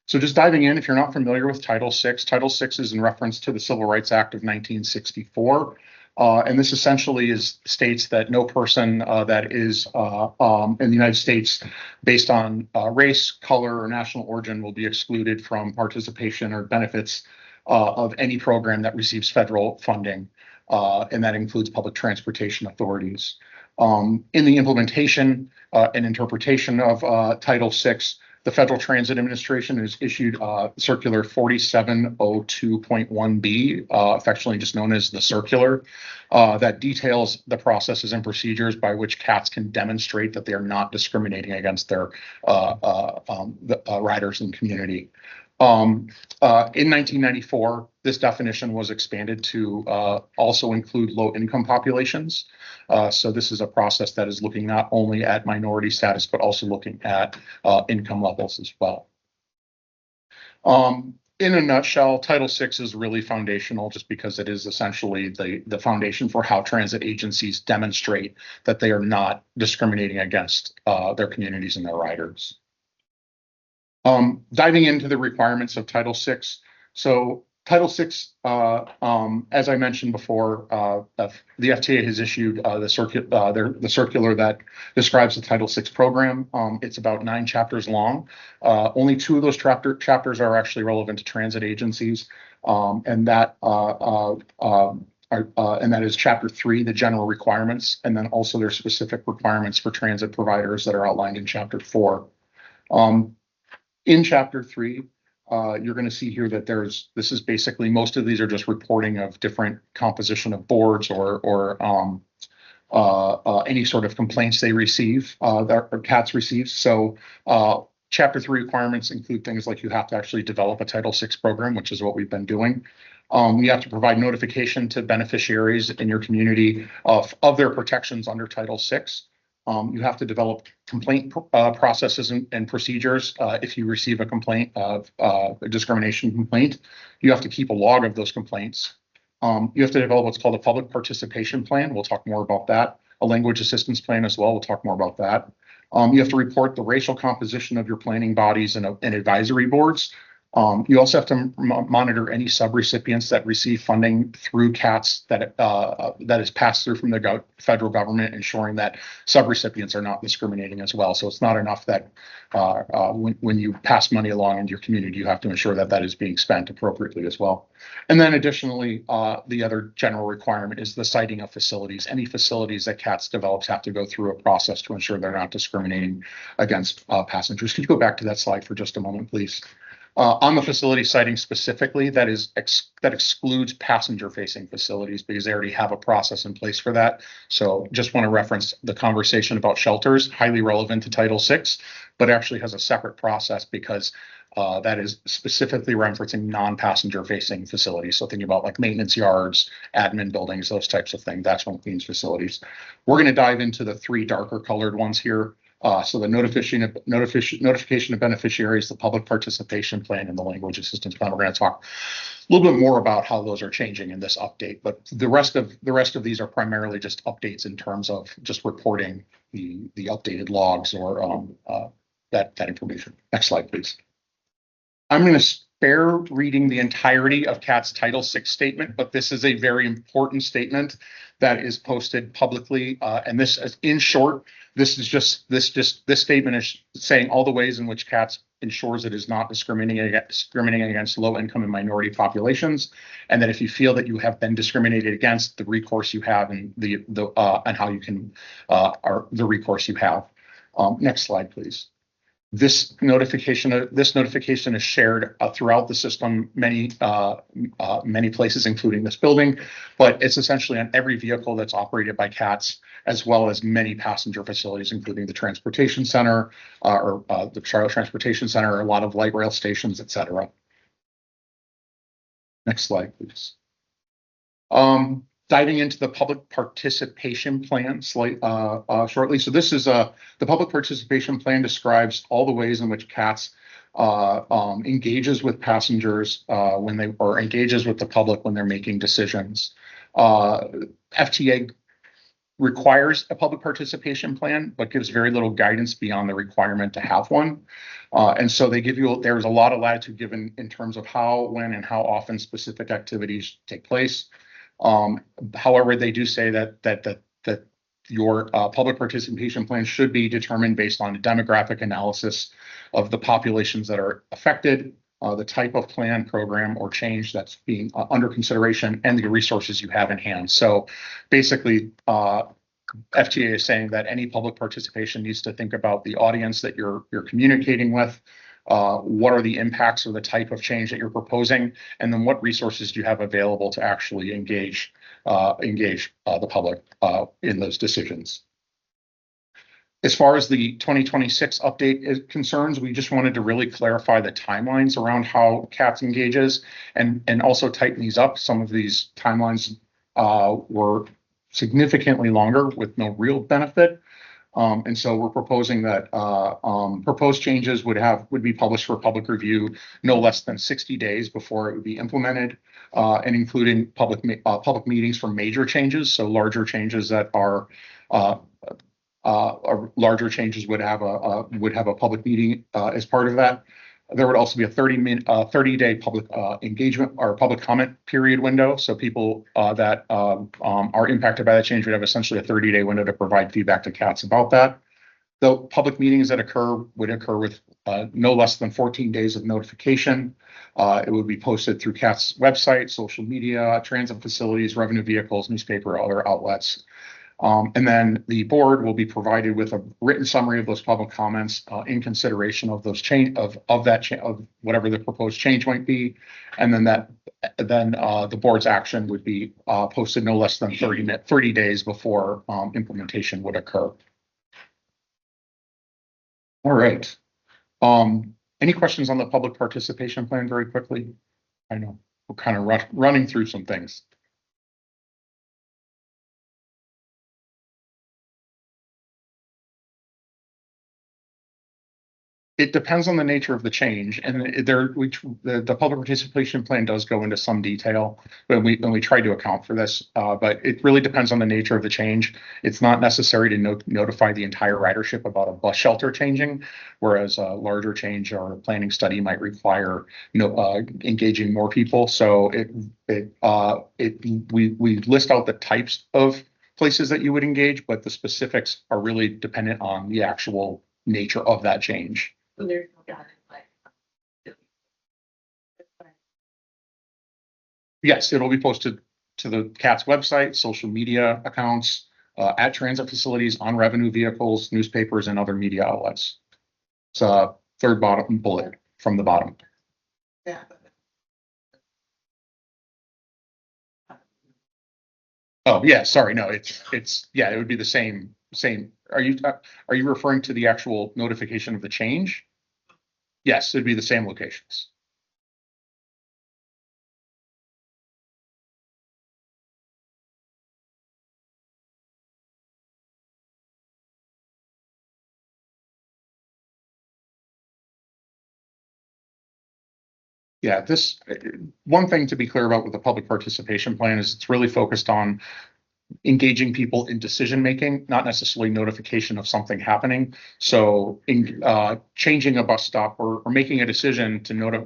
So just diving in, if you're not familiar with Title VI, Title VI is in reference to the Civil Rights Act of 1964. And this essentially states that no person that is in the United States based on race, color, or national origin will be excluded from participation or benefits of any program that receives federal funding, and that includes public transportation authorities. In the implementation and interpretation of Title VI, the Federal Transit Administration has issued Circular 4702.1B, affectionately just known as the circular, that details the processes and procedures by which CATS can demonstrate that they are not discriminating against their riders and community. In 1994, this definition was expanded to also include low-income populations. So this is a process that is looking not only at minority status, but also looking at income levels as well. In a nutshell, Title VI is really foundational just because it is essentially the foundation for how transit agencies demonstrate that they are not discriminating against their communities and their riders. Diving into the requirements of Title VI. So Title VI, as I mentioned before, the FTA has issued the circular that describes the Title VI program. It's about 9 chapters long. Only 2 of those chapters are actually relevant to transit agencies, and that is Chapter 3, the general requirements, and then also there's specific requirements for transit providers that are outlined in Chapter 4. In Chapter 3, you're going to see here that this is basically, most of these are just reporting of different composition of boards or any sort of complaints they receive, that CATS receives. So Chapter 3 requirements include things like you have to actually develop a Title VI program, which is what we've been doing. You have to provide notification to beneficiaries in your community of their protections under Title VI. You have to develop complaint processes and procedures. If you receive a complaint of a discrimination complaint, you have to keep a log of those complaints. You have to develop what's called a public participation plan. We'll talk more about that. A language assistance plan as well. We'll talk more about that. You have to report the racial composition of your planning bodies and advisory boards. You also have to monitor any subrecipients that receive funding through CATS that is passed through from the federal government, ensuring that subrecipients are not discriminating as well. So it's not enough that when you pass money along into your community, you have to ensure that that is being spent appropriately as well. And then additionally, the other general requirement is the citing of facilities. Any facilities that CATS develops have to go through a process to ensure they're not discriminating against passengers. Could you go back to that slide for just a moment, please? On the facility citing specifically, that excludes passenger-facing facilities because they already have a process in place for that. So just want to reference the conversation about shelters, highly relevant to Title VI, but actually has a separate process because that is specifically referencing non-passenger-facing facilities. So thinking about like maintenance yards, admin buildings, those types of things. That's what means facilities. We're going to dive into the 3 darker colored ones here. So the notification of beneficiaries, the public participation plan, and the language assistance plan. We're going to talk a little bit more about how those are changing in this update. But the rest of these are primarily just updates in terms of just reporting the updated logs or that information. Next slide, please. I'm going to spare reading the entirety of CAT's Title VI statement, but this is a very important statement that is posted publicly. And this is, in short, this statement is saying all the ways in which CATS ensures it is not discriminating against low income and minority populations, and that if you feel that you have been discriminated against, the recourse you have and and how you can the recourse you have. Next slide, please. This notification is shared throughout the system, many places, including this building, but it's essentially on every vehicle that's operated by CATS, as well as many passenger facilities, including the transportation center or the Charlotte Transportation Center, a lot of light rail stations, et cetera. Next slide, please. Diving into the public participation plan shortly. So this is the public participation plan describes all the ways in which CATS engages with passengers or engages with the public when they're making decisions. FTA requires a public participation plan, but gives very little guidance beyond the requirement to have one. And so there's a lot of latitude given in terms of how, when, and how often specific activities take place. However, they do say that your public participation plan should be determined based on a demographic analysis of the populations that are affected, the type of plan, program, or change that's being under consideration, and the resources you have in hand. So basically, FTA is saying that any public participation needs to think about the audience that you're communicating with. What are the impacts of the type of change that you're proposing, and then what resources do you have available to actually engage the public in those decisions. As far as the 2026 update is concerns, we just wanted to really clarify the timelines around how CATS engages and also tighten these up. Some of these timelines were significantly longer with no real benefit. And so we're proposing that proposed changes would be published for public review no less than 60 days before it would be implemented, and including public meetings for major changes. So larger changes that are larger changes would have a public meeting as part of that. There would also be a 30-day public engagement or public comment period window. So people that are impacted by that change would have essentially a 30-day window to provide feedback to CATS about that. The public meetings that would occur with no less than 14 days of notification. It would be posted through CATS website, social media, transit facilities, revenue vehicles, newspaper, other outlets. And then the board will be provided with a written summary of those public comments in consideration of those of whatever the proposed change might be. And then the board's action would be posted no less than 30 days before implementation would occur. All right. Any questions on the public participation plan very quickly? I know we're kind of running through some things. It depends on the nature of the change, and the public participation plan does go into some detail, but we try to account for this. But it really depends on the nature of the change. It's not necessary to notify the entire ridership about a bus shelter changing, whereas a larger change or a planning study might require engaging more people. So we list out the types of places that you would engage, but the specifics are really dependent on the actual nature of that change. So there's no data, like. Yes, it'll be posted to the CATS website, social media accounts, at transit facilities, on revenue vehicles, newspapers, and other media outlets. It's a third bottom bullet from the bottom. Yeah. Oh, yeah, sorry, no, yeah, it would be the same. Are you referring to the actual notification of the change? Yes, it'd be the same locations. Yeah, one thing to be clear about with the public participation plan is it's really focused on engaging people in decision making, not necessarily notification of something happening. So changing a bus stop or making a decision to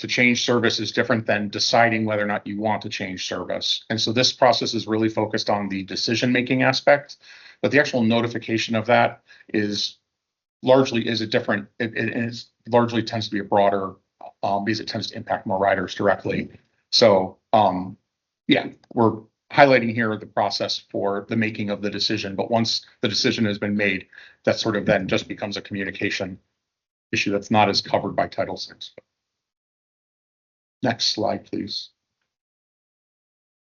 change service is different than deciding whether or not you want to change service. And so this process is really focused on the decision making aspect, but the actual notification of that is largely tends to be a broader because it tends to impact more riders directly. So yeah, we're highlighting here the process for the making of the decision, but once the decision has been made, that sort of then just becomes a communication issue that's not as covered by Title VI. Next slide, please.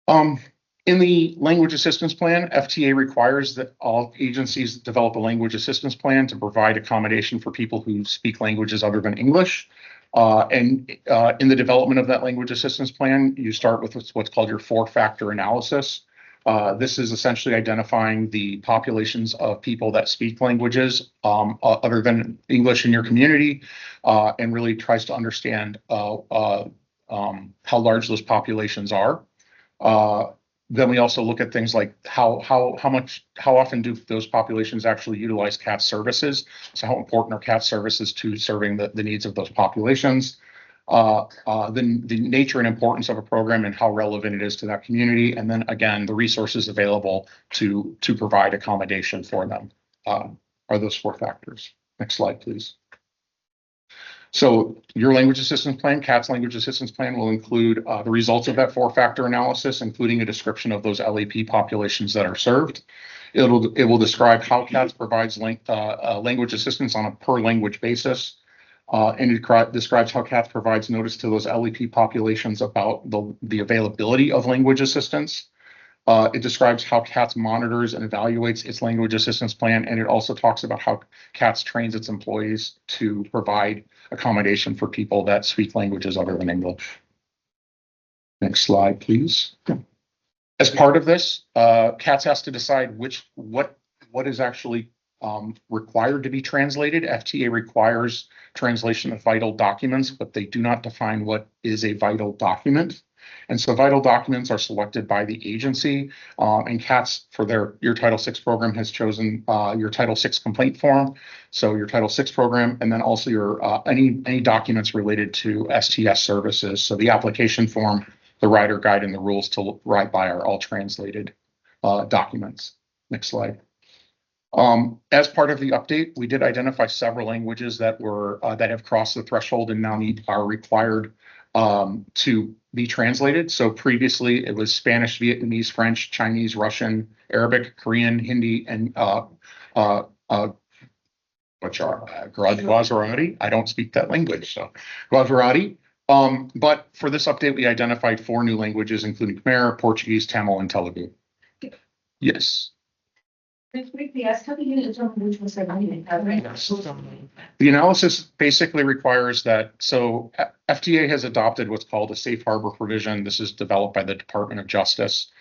In the language assistance plan, FTA requires that all agencies develop a language assistance plan to provide accommodation for people who speak languages other than English. In the development of that language assistance plan, you start with what's called your 4-factor analysis. This is essentially identifying the populations of people that speak languages other than English in your community, and really tries to understand how large those populations are. Then we also look at things like how often do those populations actually utilize CATS services? So how important are CATS services to serving the needs of those populations? The nature and importance of a program and how relevant it is to that community. And then again, the resources available to provide accommodation for them are those 4 factors. Next slide, please. So your language assistance plan, CAT's language assistance plan will include the results of that four-factor analysis, including a description of those LAP populations that are served. It will describe how CATS provides language assistance on a per language basis. And it describes how CATS provides notice to those LAP populations about the availability of language assistance. It describes how CATS monitors and evaluates its language assistance plan, and it also talks about how CATS trains its employees to provide accommodation for people that speak languages other than English. Next slide, please. As part of this, CATS has to decide what is actually required to be translated. FTA requires translation of vital documents, but they do not define what is a vital document. And so vital documents are selected by the agency, and CATS for your Title VI program has chosen your Title VI complaint form. So your Title VI program, and then also your any documents related to STS services. So the application form, the rider guide, and the rules to ride by are all translated documents. Next slide. As part of the update, we did identify several languages that have crossed the threshold and now are required to be translated. So previously it was Spanish, Vietnamese, French, Chinese, Russian, Arabic, Korean, Hindi, and which are Gujarati. I don't speak that language, so Gujarati. But for this update, we identified 4 new languages, including Khmer, Portuguese, Tamil, and Telugu. Yes. How do you determine which ones are needed? The analysis basically requires that, so FTA has adopted what's called a safe harbor provision. This is developed by the Department of Justice.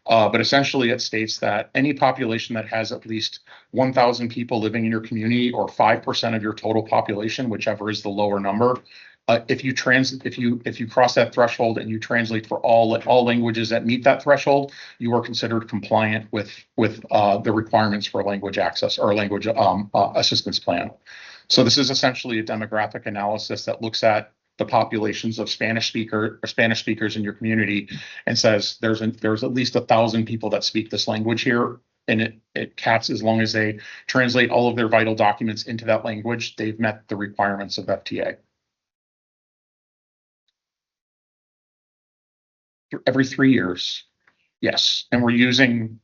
But essentially it states that any population that has at least 1,000 people living in your community or 5% of your total population, whichever is the lower number, if you cross that threshold and you translate for all languages that meet that threshold, you are considered compliant with the requirements for language access or language assistance plan. So this is essentially a demographic analysis that looks at the populations of Spanish speakers in your community and says there's at least 1,000 people that speak this language here. And it CATS, as long as they translate all of their vital documents into that language, they've met the requirements of FTA. Every 3 years, yes, and we're using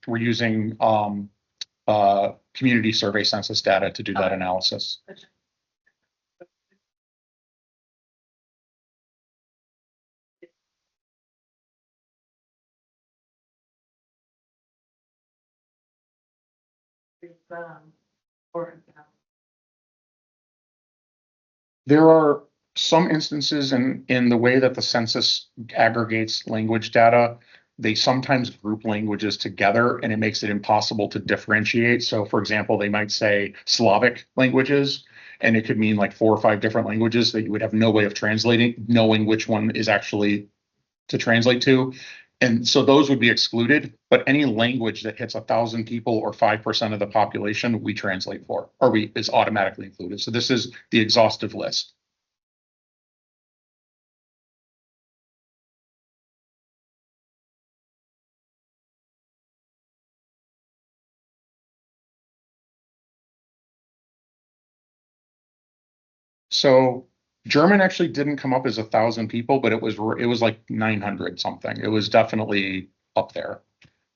community survey census data to do that analysis. There are some instances in the way that the census aggregates language data. They sometimes group languages together and it makes it impossible to differentiate. So for example, they might say Slavic languages, and it could mean like 4 or 5 different languages that you would have no way of translating, knowing which one is actually to translate to. And so those would be excluded, but any language that hits 1,000 people or 5% of the population, we translate for, or is automatically included. So this is the exhaustive list. So German actually didn't come up as 1,000 people, but it was like 900 something. It was definitely up there.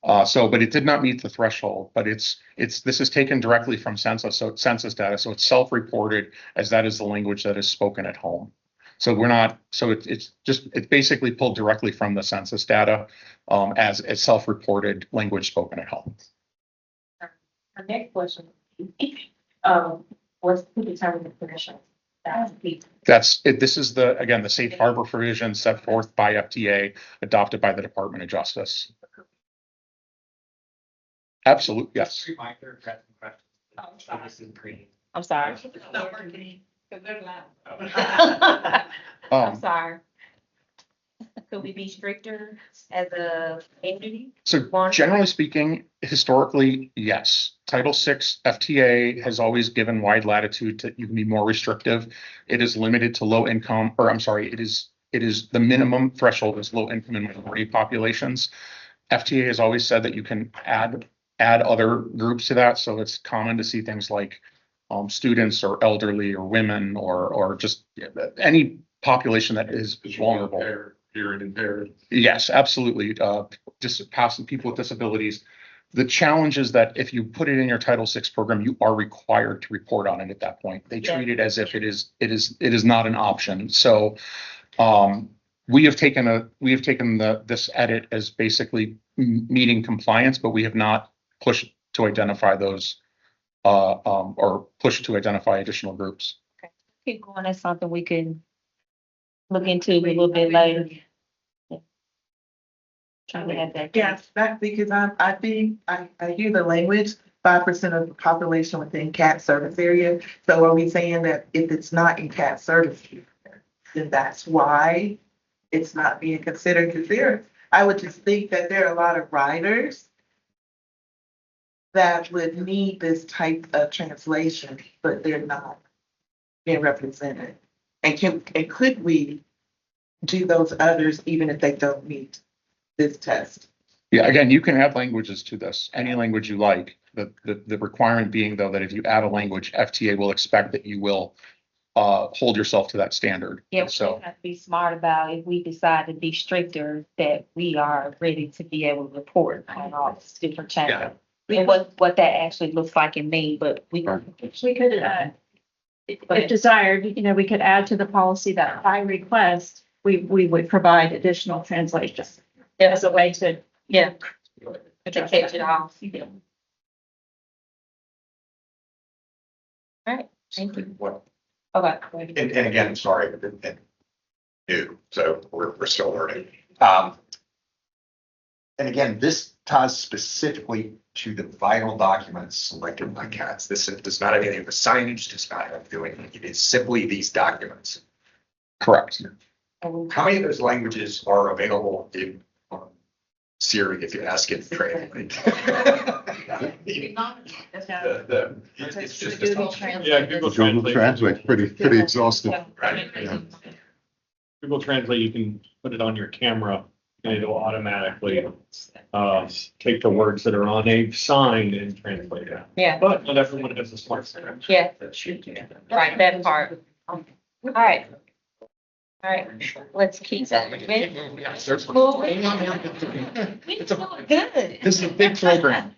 But it did not meet the threshold. But this is taken directly from census data, so it's self-reported as that is the language that is spoken at home. So it's basically pulled directly from the census data as a self-reported language spoken at home. Our next question, what's the determine the permission? That's it. This is the safe harbor provision set forth by FTA, adopted by the Department of Justice. Absolutely, yes. I'm sorry. I'm sorry. Could we be stricter as a entity? So generally speaking, historically, yes. Title VI FTA has always given wide latitude to you can be more restrictive. It is limited to low income, or I'm sorry, it is the minimum threshold is low income and minority populations. FTA has always said that you can add other groups to that. So it's common to see things like students or elderly or women or just any population that is vulnerable. Hearing impaired. Yes, absolutely. Just passing people with disabilities. The challenge is that if you put it in your Title VI program, you are required to report on it at that point. They treat it as if it is not an option. So we have taken this edit as basically meeting compliance, but we have not pushed to identify those or pushed to identify additional groups. Keep going. That's something we can look into a little bit later. Trying to add that. Yes, that's because I think, I hear the language, 5% of the population within CAT service area. So are we saying that if it's not in CAT service, then that's why it's not being considered? Because I would just think that there are a lot of riders that would need this type of translation, but they're not being represented. And could we do those others even if they don't meet this test? Yeah, again, you can add languages to this, any language you like. The requirement being, though, that if you add a language, FTA will expect that you will hold yourself to that standard. Yeah, we So have to be smart about if we decide to be stricter, that we are ready to be able to report on all these different channels. And what that actually looks like and mean, but we We could, if desired, we could add to the policy that by request, we would provide additional translations as a way to. to catch it off. All right, thank you. What, Okay. and again, I'm sorry, and new, so we're still learning. And again, this ties specifically to the vital documents selected by CATS. This does not have anything with signage, does not have doing, it is simply these documents. correct. How many of those languages are available in Siri if you ask it for training? It's just Yeah, Google Google Translate's pretty exhaustive. right. Yeah. Google Translate, you can put it on your camera and it'll automatically take the words that are on a sign and translate it. Yeah, But not everyone has a smartphone. yeah, right, that part. All right. All right, let's keep that. Moving. It's good. This is a big program.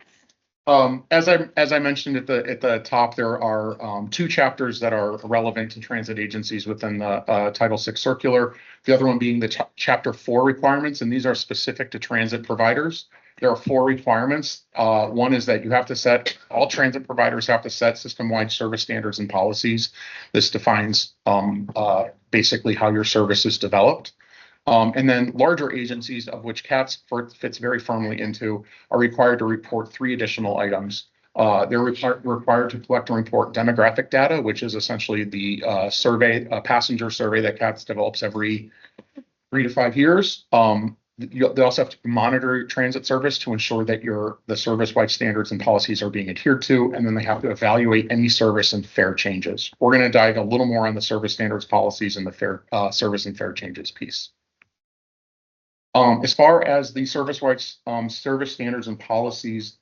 As I mentioned at the top, there are 2 chapters that are relevant to transit agencies within the Title VI circular. The other one being the Chapter 4 requirements, and these are specific to transit providers. There are 4 requirements. One is that you have to set, all transit providers have to set system-wide service standards and policies. This defines basically how your service is developed. And then larger agencies, of which CATS fits very firmly into, are required to report 3 additional items. They're required to collect and report demographic data, which is essentially the passenger survey that CATS develops every 3 to 5 years. They also have to monitor transit service to ensure that the service-wide standards and policies are being adhered to, and then they have to evaluate any service and fare changes. We're going to dive a little more on the service standards, policies, and the fare service and fare changes piece. As far as the service-wide service standards and policies,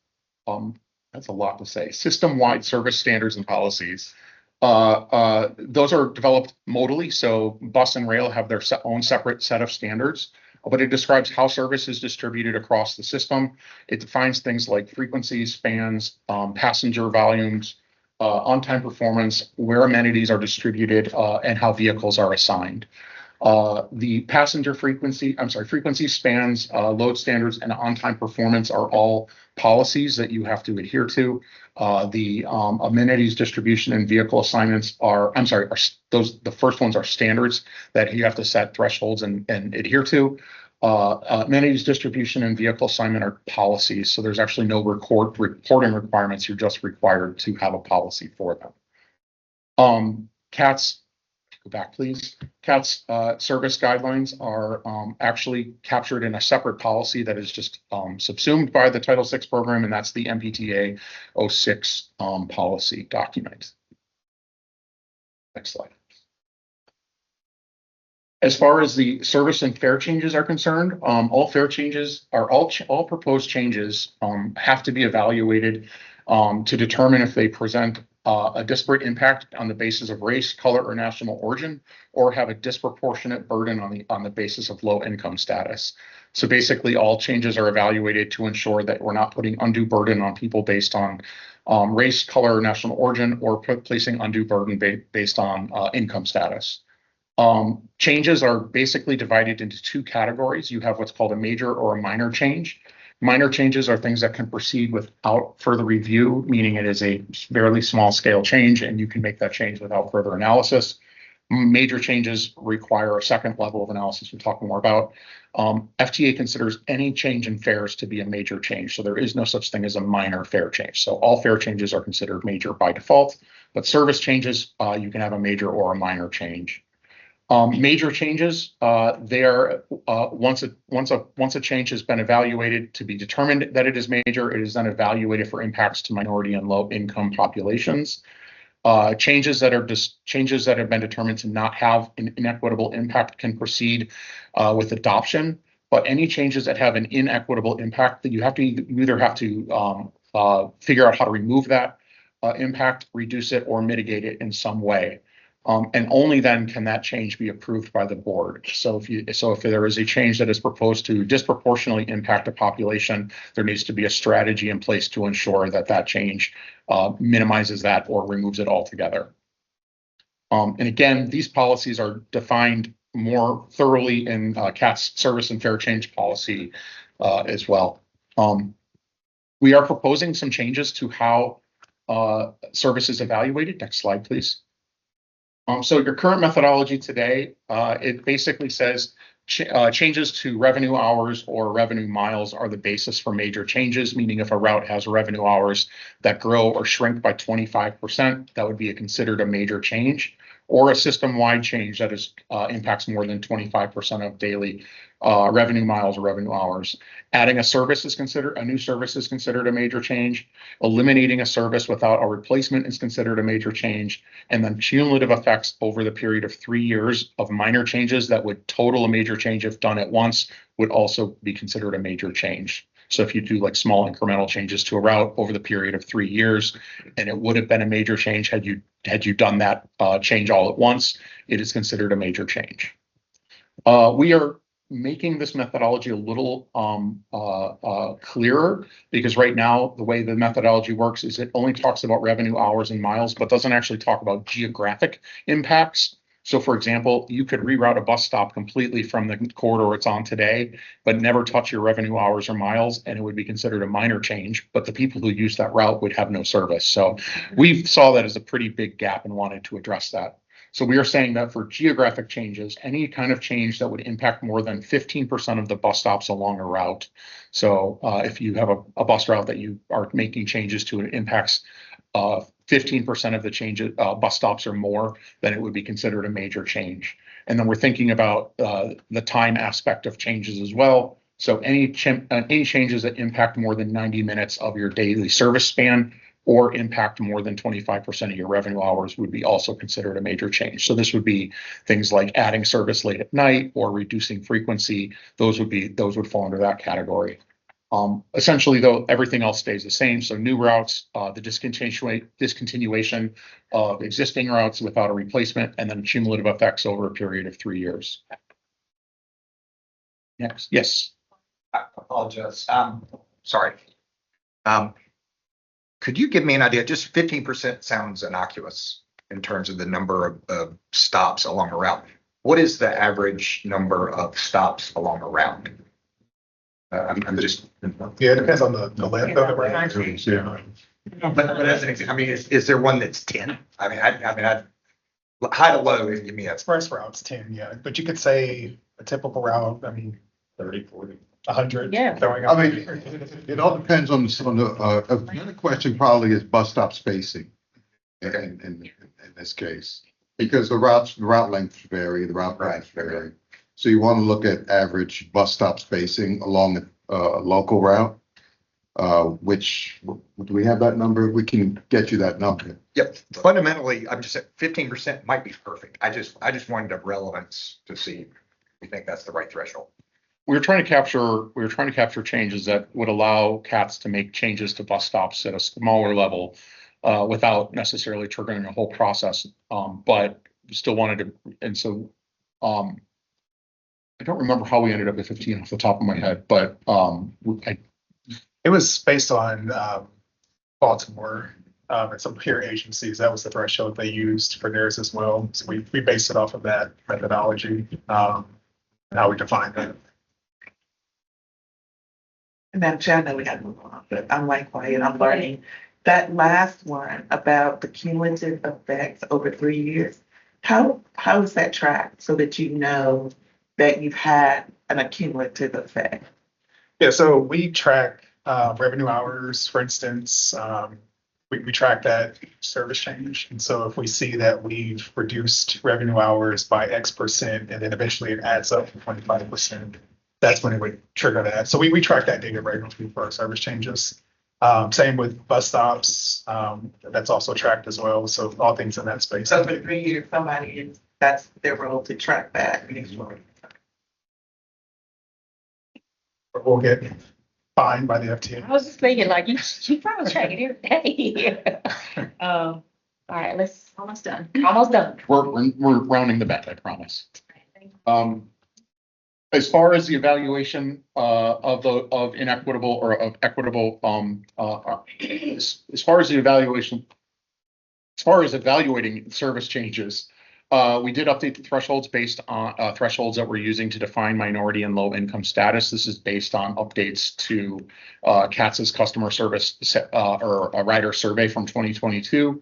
that's a lot to say. System-wide service standards and policies. Those are developed modally, so bus and rail have their own separate set of standards, but it describes how service is distributed across the system. It defines things like frequencies, spans, passenger volumes, on-time performance, where amenities are distributed, and how vehicles are assigned. The passenger frequency spans, load standards, and on-time performance are all policies that you have to adhere to. The amenities distribution and vehicle assignments the first ones are standards that you have to set thresholds and adhere to. Amenities distribution and vehicle assignment are policies, so there's actually no reporting requirements. You're just required to have a policy for them. CATS, go back please. CATS service guidelines are actually captured in a separate policy that is just subsumed by the Title VI program, and that's the MPTA 06 policy document. Next slide. As far as the service and fare changes are concerned, all fare changes are all proposed changes have to be evaluated to determine if they present a disparate impact on the basis of race, color, or national origin, or have a disproportionate burden on the basis of low income status. So basically, all changes are evaluated to ensure that we're not putting undue burden on people based on race, color, or national origin, or placing undue burden based on income status. Changes are basically divided into two categories. You have what's called a major or a minor change. Minor changes are things that can proceed without further review, meaning it is a fairly small scale change and you can make that change without further analysis. Major changes require a second level of analysis we'll talk more about. FTA considers any change in fares to be a major change. So there is no such thing as a minor fare change. So all fare changes are considered major by default, but service changes, you can have a major or a minor change. Major changes, they are once a change has been evaluated to be determined that it is major, it is then evaluated for impacts to minority and low income populations. Changes that have been determined to not have an inequitable impact can proceed with adoption. But any changes that have an inequitable impact, that you either have to figure out how to remove that impact, reduce it, or mitigate it in some way. And only then can that change be approved by the board. So if there is a change that is proposed to disproportionately impact a population, there needs to be a strategy in place to ensure that that change minimizes that or removes it altogether. And again, these policies are defined more thoroughly in CAT's service and fare change policy as well. We are proposing some changes to how service is evaluated. Next slide, please. So your current methodology today, it basically says changes to revenue hours or revenue miles are the basis for major changes, meaning if a route has revenue hours that grow or shrink by 25%, that would be considered a major change, or a system-wide change that impacts more than 25% of daily revenue miles or revenue hours. Adding a new service is considered a major change. Eliminating a service without a replacement is considered a major change. And then cumulative effects over the period of 3 years of minor changes that would total a major change if done at once would also be considered a major change. So if you do like small incremental changes to a route over the period of 3 years, and it would have been a major change had you done that change all at once, it is considered a major change. We are making this methodology a little clearer, because right now the way the methodology works is it only talks about revenue hours and miles, but doesn't actually talk about geographic impacts. So for example, you could reroute a bus stop completely from the corridor it's on today, but never touch your revenue hours or miles, and it would be considered a minor change, but the people who use that route would have no service. So we saw that as a pretty big gap and wanted to address that. So we are saying that for geographic changes, any kind of change that would impact more than 15% of the bus stops along a route. So if you have a bus route that you are making changes to, and it impacts 15% of the changes, bus stops or more, then it would be considered a major change. And then we're thinking about the time aspect of changes as well. So any changes that impact more than 90 minutes of your daily service span or impact more than 25% of your revenue hours would be also considered a major change. So this would be things like adding service late at night or reducing frequency. Those would fall under that category. Essentially, though, everything else stays the same. So new routes, the discontinuation of existing routes without a replacement, and then cumulative effects over a period of 3 years. Next, yes. I apologize. Sorry. Could you give me an idea? Just 15% sounds innocuous in terms of the number of stops along a route. What is the average number of stops along a route? I'm just. Yeah, it depends on the length of the route. Yeah. But as an example, I mean, is there one that's 10? I mean, I'd high to low, if you mean that's. Express routes 10, yeah. But you could say a typical route, I mean, 30, 40, 100. Yeah. Throwing out. I mean, it all depends on the other question probably is bus stop spacing in this case, because the route lengths vary, the route paths vary. So you want to look at average bus stop spacing along a local route, which, do we have that number? We can get you that number. Yep. Fundamentally, I'm just saying 15% might be perfect. I just wanted a relevance to see if we think that's the right threshold. We were trying to capture changes that would allow CATs to make changes to bus stops at a smaller level without necessarily triggering a whole process. But still wanted to, and so, I don't remember how we ended up at 15 off the top of my head, but, It was based on Baltimore and some peer agencies. That was the threshold they used for theirs as well. So we based it off of that methodology, and how we define that. And Madam Chair, I know we got to move on, but I'm like quiet, I'm learning. That last one about the cumulative effects over 3 years, how is that tracked so that you know that you've had an accumulative effect? Yeah, so we track revenue hours, for instance. We track that service change. And so if we see that we've reduced revenue hours by X% and then eventually it adds up to 25%, that's when it would trigger that. So we track that data regularly for our service changes. Same with bus stops. That's also tracked as well. So all things in that space. So for 3 years, somebody is, that's their role to track that. We'll get fined by the FTA. I was just thinking, like, you probably track it every day. All right, almost done. Almost done. we're rounding the bet, I promise. As far as the evaluation of inequitable or of equitable, as far as the evaluation, as far as evaluating service changes, we did update the thresholds based on thresholds that we're using to define minority and low income status. This is based on updates to CATS's customer service or a rider survey from 2022.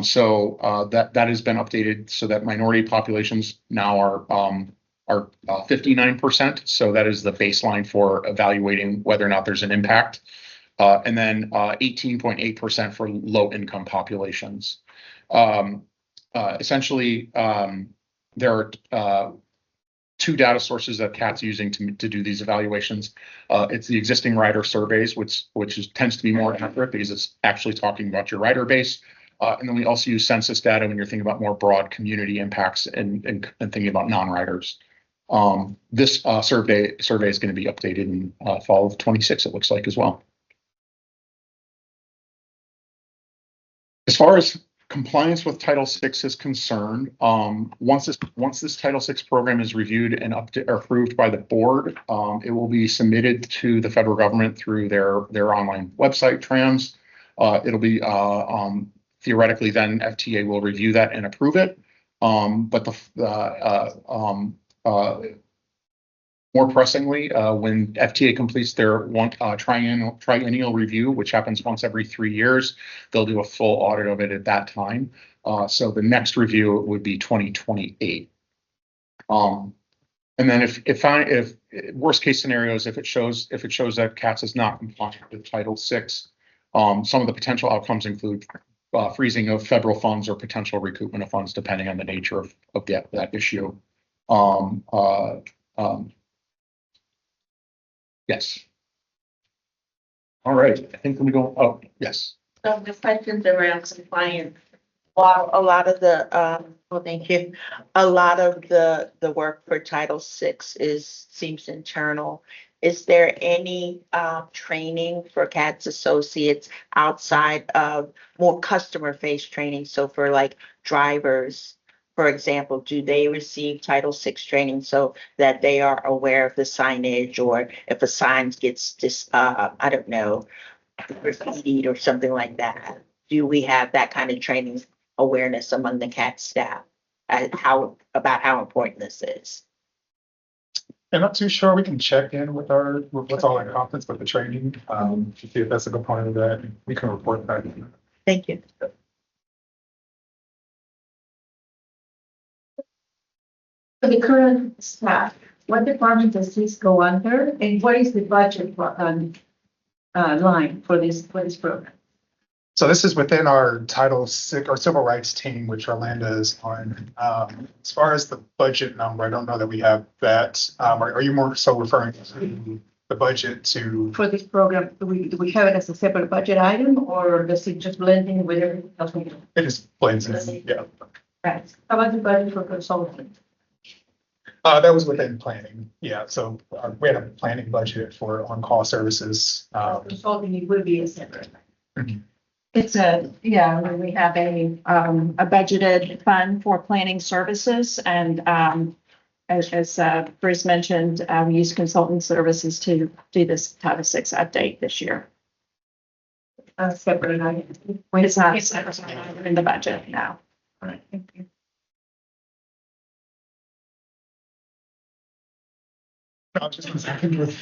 So that has been updated so that minority populations now are 59%. So that is the baseline for evaluating whether or not there's an impact. And then 18.8% for low income populations. Essentially, there are two data sources that CAT's using to do these evaluations. It's the existing rider surveys, which tends to be more accurate because it's actually talking about your rider base. And then we also use census data when you're thinking about more broad community impacts and thinking about non-riders. This survey is going to be updated in fall of 26, it looks like, as well. As far as compliance with Title VI is concerned, once this Title VI program is reviewed and approved by the board, it will be submitted to the federal government through their online website, Trans. It'll be theoretically then FTA will review that and approve it. But more pressingly, when FTA completes their triennial review, which happens once every 3 years, they'll do a full audit of it at that time. So the next review would be 2028. And then if worst case scenarios, if it shows that CATS is not compliant with Title VI, some of the potential outcomes include freezing of federal funds or potential recoupment of funds, depending on the nature of that issue. Yes. All right, I think we go, oh, yes. So the questions around compliance, while a lot of the, well, thank you. A lot of the work for Title VI seems internal. Is there any training for CATS associates outside of more customer-faced training? So for like drivers, for example, do they receive Title VI training so that they are aware of the signage, or if a sign gets I don't know, graffitied or something like that? Do we have that kind of training awareness among the CAT staff about how important this is? I'm not too sure. We can check in with what's all our conference with the training, to see if that's a component of that. We can report back. Thank you. For the current staff, what department does this go under, and what is the budget line for this program? So this is within our Title VI or Civil Rights team, which Orlando is on. As far as the budget number, I don't know that we have that. Are you more so referring to the budget to? For this program, do we have it as a separate budget item, or does it just blend in with everything else we do? It just blends in, yeah. Right. How about the budget for consulting? That was within planning, yeah. So we had a planning budget for on-call services. Consulting, it will be a separate. Mhm. It's we have a budgeted fund for planning services and, as Bruce mentioned, we use consultant services to do this Title VI update this year. Separate item. It's not a separate item in the budget now. All right, thank you. I'll just second with.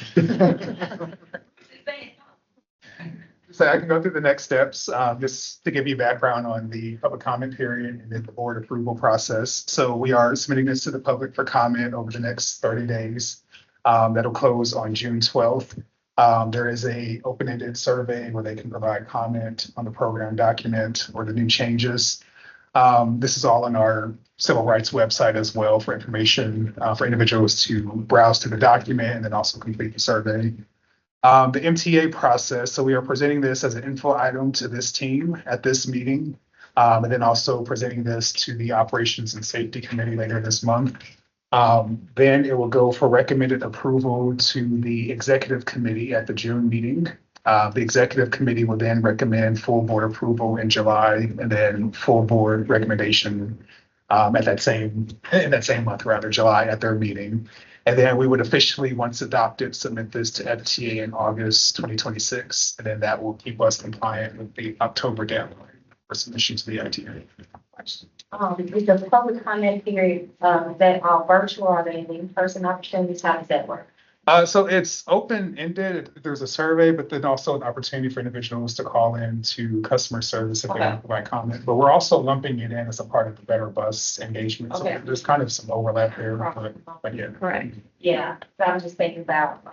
So I can go through the next steps, just to give you background on the public comment period and then the board approval process. So we are submitting this to the public for comment over the next 30 days. That'll close on June 12th. There is a open-ended survey where they can provide comment on the program document or the new changes. This is all on our civil rights website as well for information for individuals to browse through the document and then also complete the survey. The MTA process, so we are presenting this as an info item to this team at this meeting, and then also presenting this to the Operations and Safety Committee later this month. Then it will go for recommended approval to the Executive Committee at the June meeting. The Executive Committee will then recommend full board approval in July and then full board recommendation in that same month, rather, July at their meeting. And then we would officially, once adopted, submit this to FTA in August 2026. And then that will keep us compliant with the October deadline for submission to the FTA. With the public comment period, that are virtual, are they in-person opportunities? How does that work? So it's open-ended. There's a survey, but then also an opportunity for individuals to call in to customer service if they want to provide comment. But we're also lumping it in as a part of the Better Bus engagement. So Okay. there's kind of some overlap there, but yeah. Correct. Yeah, so I'm just thinking about,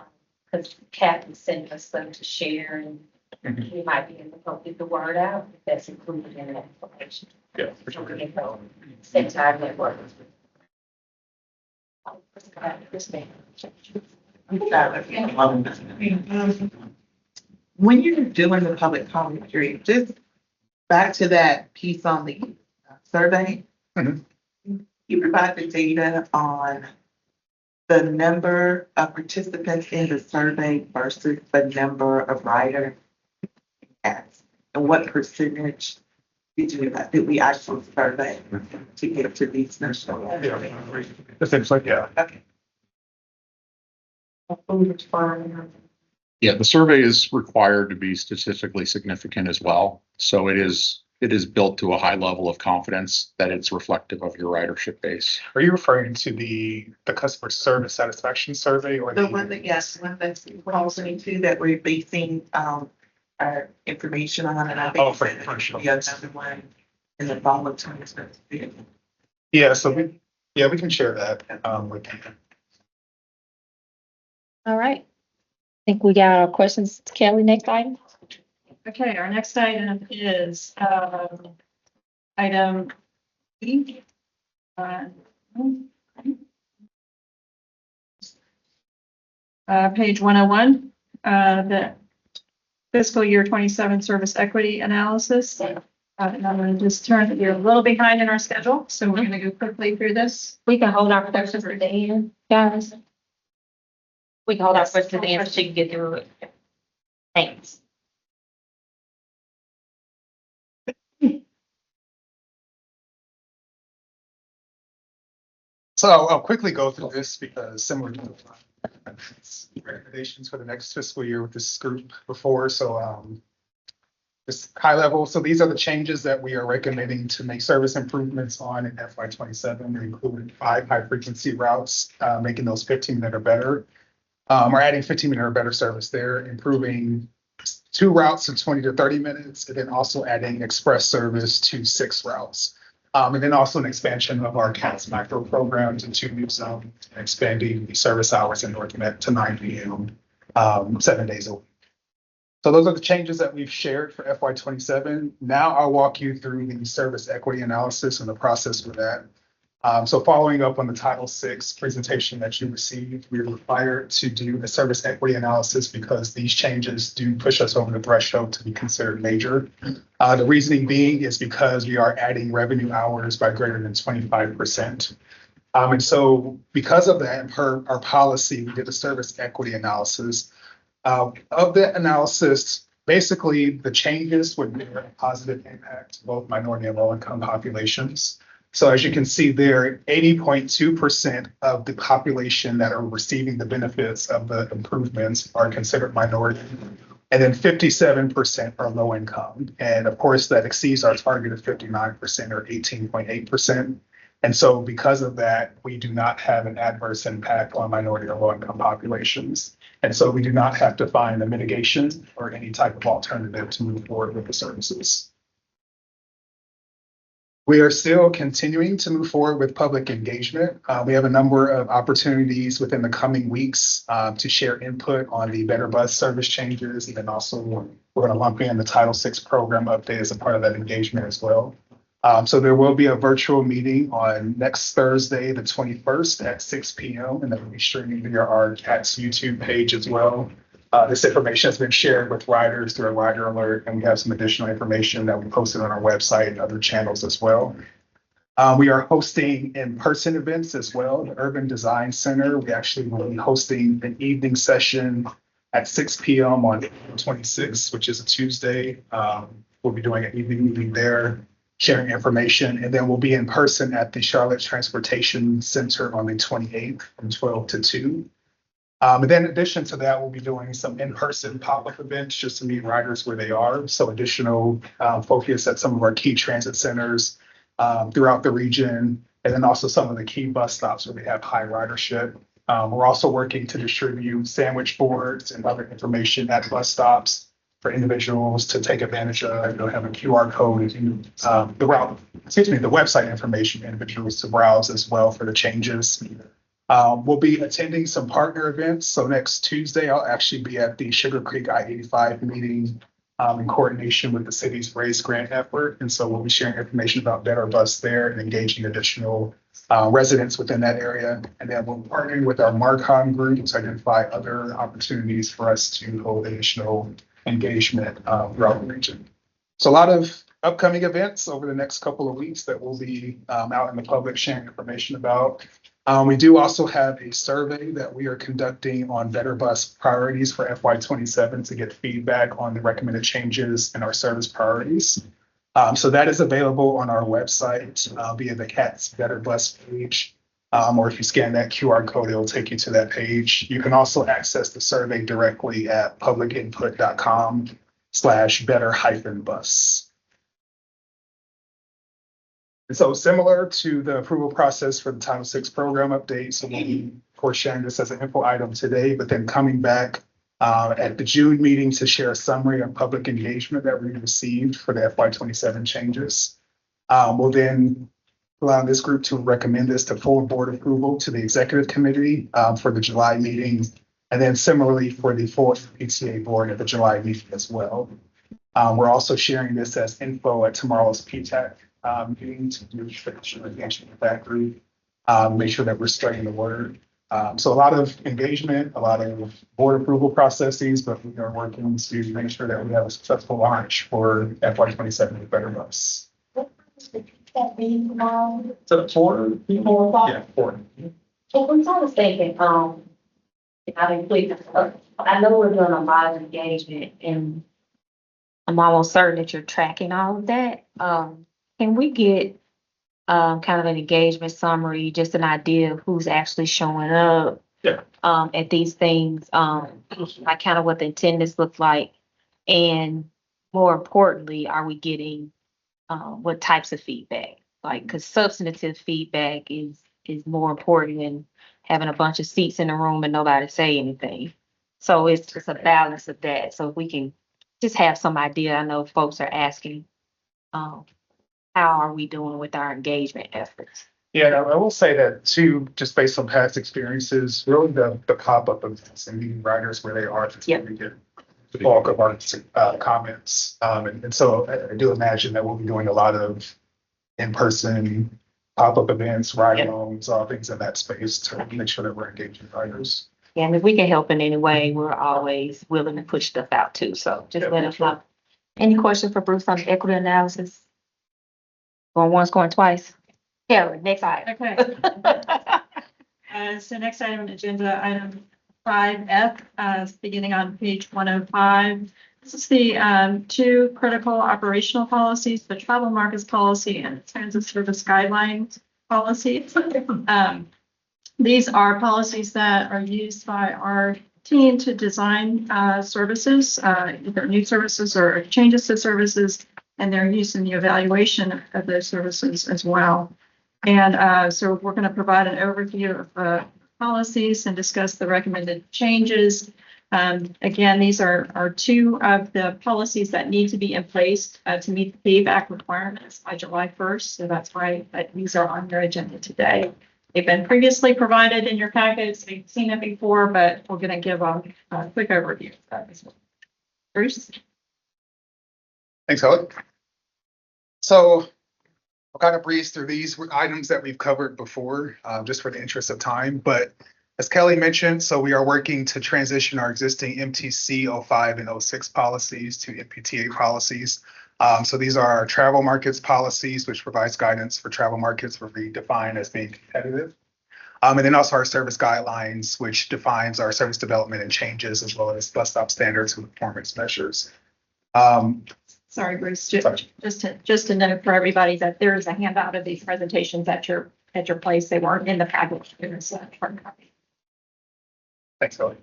because Kathy sent us some to share and Mhm. we might be able to get the word out if that's included in that information. Yeah, for sure. Same time network. When you're doing the public comment period, just back to that piece on the survey. Mhm. You provide the data on the number of participants in the survey versus the number of writers. And what percentage did we actually survey to get to these numbers? Yeah, essentially, yeah. Okay. Yeah, the survey is required to be statistically significant as well. So it is built to a high level of confidence that it's reflective of your ridership base. Are you referring to the customer service satisfaction survey or The one that, yes, the one that's calls me to that we're basing our information on, and I Oh, think for sure. the other one in the fall of 2022. Yeah, so we can share that with you. All right. I think we got our questions. Kelly, next item. Okay, our next item is item E. Page 101, the fiscal year 27 service equity analysis. And I'm going to just turn, you're a little behind in our schedule, so we're going to go quickly through this. We can hold our questions to the end, guys. We can hold our questions to the end so she can get through it. Thanks. So I'll quickly go through this because similar to the recommendations for the next fiscal year with this group before, so just high level. So these are the changes that we are recommending to make service improvements on in FY 27. They include 5 high frequency routes, making those 15 that are better. We're adding 15 minute or better service there, improving 2 routes to 20 to 30 minutes, and then also adding express service to 6 routes. And then also an expansion of our CATS micro program to 2 new zones, expanding the service hours in North Met to 9 p.m. 7 days a week. So those are the changes that we've shared for FY 27. Now I'll walk you through the service equity analysis and the process for that. So following up on the Title VI presentation that you received, we are required to do a service equity analysis because these changes do push us over the threshold to be considered major. The reasoning being is because we are adding revenue hours by greater than 25%. And so because of that, and per our policy, we did a service equity analysis. Of that analysis, Basically, the changes would bear a positive impact to both minority and low-income populations. So as you can see there, 80.2% of the population that are receiving the benefits of the improvements are considered minority. And then 57% are low income. And of course, that exceeds our target of 59% or 18.8%. And so because of that, we do not have an adverse impact on minority or low income populations. And so we do not have to find a mitigation or any type of alternative to move forward with the services. We are still continuing to move forward with public engagement. We have a number of opportunities within the coming weeks to share input on the Better Bus service changes. And then also we're going to lump in the Title VI program update as a part of that engagement as well. So there will be a virtual meeting on next Thursday, the 21st at 6 p.m. and that will be streaming via our CATS YouTube page as well. This information has been shared with riders through a rider alert, and we have some additional information that we posted on our website and other channels as well. We are hosting in-person events as well. The Urban Design Center, we actually will be hosting an evening session at 6 p.m. on April 26th, which is a Tuesday. We'll be doing an evening meeting there, sharing information, and then we'll be in person at the Charlotte Transportation Center on the 28th from 12 to 2. And then in addition to that, we'll be doing some in-person pop-up events just to meet riders where they are. So additional focus at some of our key transit centers throughout the region, and then also some of the key bus stops where we have high ridership. We're also working to distribute sandwich boards and other information at bus stops for individuals to take advantage of. They'll have a QR code and the website information for individuals to browse as well for the changes. We'll be attending some partner events. So next Tuesday, I'll actually be at the Sugar Creek I-85 meeting in coordination with the city's Raise Grant effort. And so we'll be sharing information about Better Bus there and engaging additional residents within that area. And then we'll partner with our Marcom group to identify other opportunities for us to hold additional engagement throughout the region. So a lot of upcoming events over the next couple of weeks that we'll be out in the public sharing information about. We do also have a survey that we are conducting on Better Bus priorities for FY27 to get feedback on the recommended changes in our service priorities. So that is available on our website via the CATS Better Bus page. Or if you scan that QR code, it'll take you to that page. You can also access the survey directly at publicinput.com/better-bus. And so similar to the approval process for the Title VI program update, so we'll be, of course, sharing this as an info item today, but then coming back at the June meeting to share a summary of public engagement that we received for the FY27 changes. We'll then allow this group to recommend this to full board approval to the executive committee for the July meeting, and then similarly for the full MPTA board at the July meeting as well. We're also sharing this as info at tomorrow's PTAC meeting to do traditional engagement with that group, make sure that we're spreading the word. So a lot of engagement, a lot of board approval processes, but we are working to make sure that we have a successful launch for FY27 with Better Bus. That meeting tomorrow. So 4 people? Yeah, 4. So I was thinking, I know we're doing a lot of engagement and I'm almost certain that you're tracking all of that. Can we get kind of an engagement summary, just an idea of who's actually showing up at these things, like kind of what the attendance looks like, and more importantly, are we getting what types of feedback? Like, because substantive feedback is more important than having a bunch of seats in the room and nobody say anything. So it's just a balance of that. So if we can just have some idea, I know folks are asking, how are we doing with our engagement efforts? Yeah, I will say that too, just based on past experiences, really the pop-up events and meeting riders where they are to get the bulk of our comments. And so I do imagine that we'll be doing a lot of in-person pop-up events, ride-alongs, all things in that space to make sure that we're engaging riders. Yeah, and if we can help in any way, we're always willing to push stuff out too. So just let us know. Any questions for Bruce on the equity analysis? Going once, going twice. Karen, next item. Okay. So next item on agenda, item 5F, beginning on page 105. This is the two critical operational policies, the travel markets policy and the transit service guidelines policy. These are policies that are used by our team to design services, either new services or changes to services, and they're used in the evaluation of those services as well. And so we're going to provide an overview of the policies and discuss the recommended changes. Again, these are two of the policies that need to be in place to meet the payback requirements by July 1st. So that's why these are on your agenda today. They've been previously provided in your packets. We've seen it before, but we're going to give a quick overview of that as well. Bruce? Thanks, Helen. So I'll kind of breeze through these items that we've covered before, just for the interest of time. But as Kelly mentioned, so we are working to transition our existing MTC 05 and 06 policies to MPTA policies. So these are our travel markets policies, which provides guidance for travel markets where we define as being competitive. And then also our service guidelines, which defines our service development and changes, as well as bus stop standards and performance measures. Sorry, Bruce, just to note for everybody that there is a handout of these presentations at your place. They weren't in the package. There's a hard copy. Thanks, Kelly.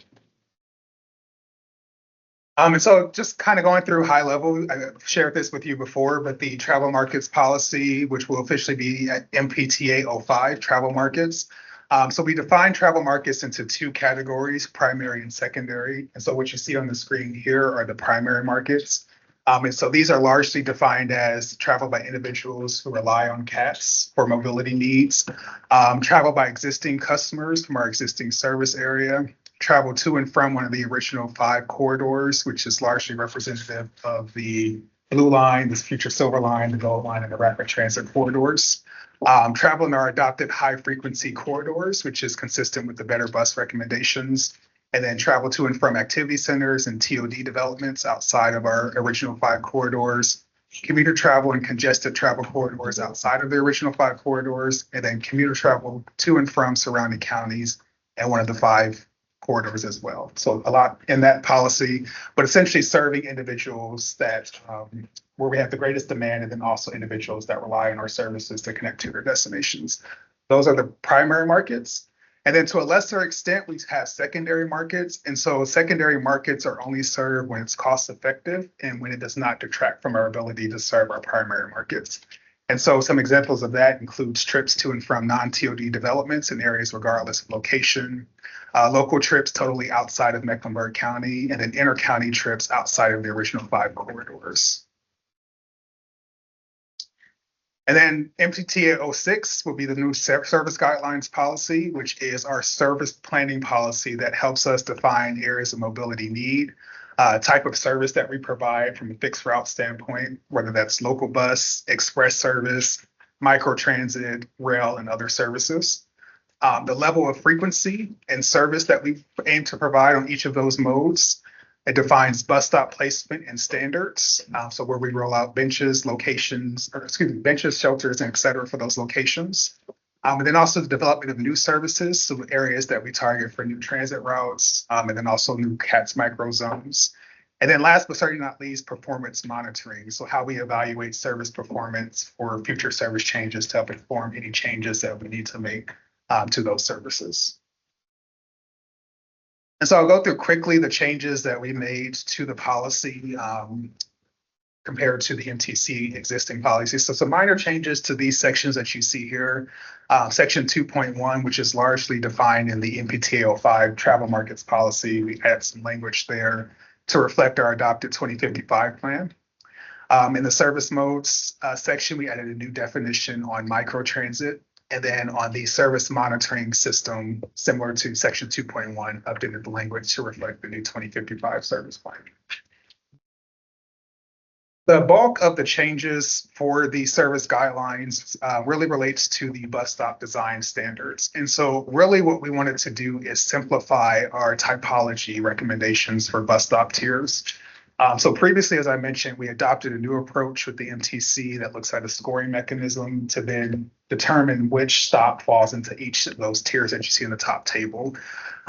And so just kind of going through high level, I shared this with you before, but the travel markets policy, which will officially be at MPTA 05, travel markets. So we define travel markets into two categories, primary and secondary. And so what you see on the screen here are the primary markets. And so these are largely defined as travel by individuals who rely on CATS for mobility needs, travel by existing customers from our existing service area, travel to and from one of the original 5 corridors, which is largely representative of the Blue Line, the future Silver Line, the Gold Line, and the Rapid Transit corridors. Travel in our adopted high frequency corridors, which is consistent with the Better Bus recommendations, and then travel to and from activity centers and TOD developments outside of our original 5 corridors, commuter travel and congested travel corridors outside of the original 5 corridors, and then commuter travel to and from surrounding counties and one of the 5 corridors as well. So a lot in that policy, but essentially serving individuals that where we have the greatest demand, and then also individuals that rely on our services to connect to their destinations. Those are the primary markets. And then to a lesser extent, we have secondary markets. And so secondary markets are only served when it's cost effective and when it does not detract from our ability to serve our primary markets. And so some examples of that includes trips to and from non-TOD developments in areas regardless of location, local trips totally outside of Mecklenburg County, and then inter-county trips outside of the original 5 corridors. And then MPTA 06 will be the new service guidelines policy, which is our service planning policy that helps us define areas of mobility need, type of service that we provide from a fixed route standpoint, whether that's local bus, express service, microtransit, rail, and other services. The level of frequency and service that we aim to provide on each of those modes. It defines bus stop placement and standards. So where we roll out benches, benches, shelters, and et cetera for those locations. And then also the development of new services, so areas that we target for new transit routes, and then also new CATS micro zones. And then last but certainly not least, performance monitoring. So how we evaluate service performance for future service changes to help inform any changes that we need to make to those services. And so I'll go through quickly the changes that we made to the policy compared to the MTC existing policy. So some minor changes to these sections that you see here. Section 2.1, which is largely defined in the MPTA 05 travel markets policy. We added some language there to reflect our adopted 2055 plan. In the service modes section, we added a new definition on microtransit. And then on the service monitoring system, similar to section 2.1, updated the language to reflect the new 2055 service plan. The bulk of the changes for the service guidelines really relates to the bus stop design standards. And so really what we wanted to do is simplify our typology recommendations for bus stop tiers. So previously, as I mentioned, we adopted a new approach with the MTC that looks at a scoring mechanism to then determine which stop falls into each of those tiers that you see in the top table.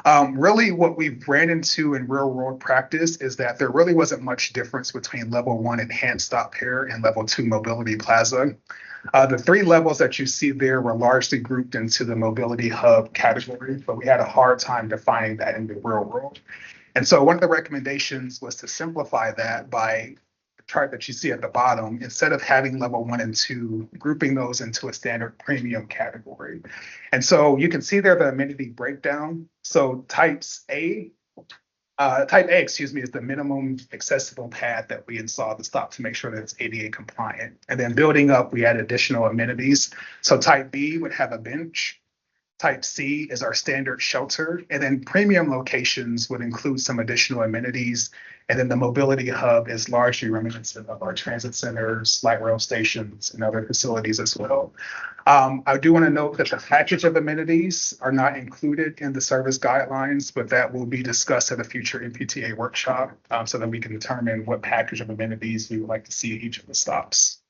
Really, what we ran into in real world practice is that there really wasn't much difference between level 1 enhanced stop pair and level 2 mobility plaza. The 3 levels that you see there were largely grouped into the mobility hub category, but we had a hard time defining that in the real world. And so one of the recommendations was to simplify that by the chart that you see at the bottom, instead of having level 1 and 2, grouping those into a standard premium category. And so you can see there the amenity breakdown. So type A, excuse me, is the minimum accessible pad that we install the stop to make sure that it's ADA compliant. And then building up, we add additional amenities. So type B would have a bench. Type C is our standard shelter, and then premium locations would include some additional amenities. And then the mobility hub is largely reminiscent of our transit centers, light rail stations, and other facilities as well. I do want to note that the package of amenities are not included in the service guidelines, but that will be discussed at a future MPTA workshop so that we can determine what package of amenities we would like to see at each of the stops.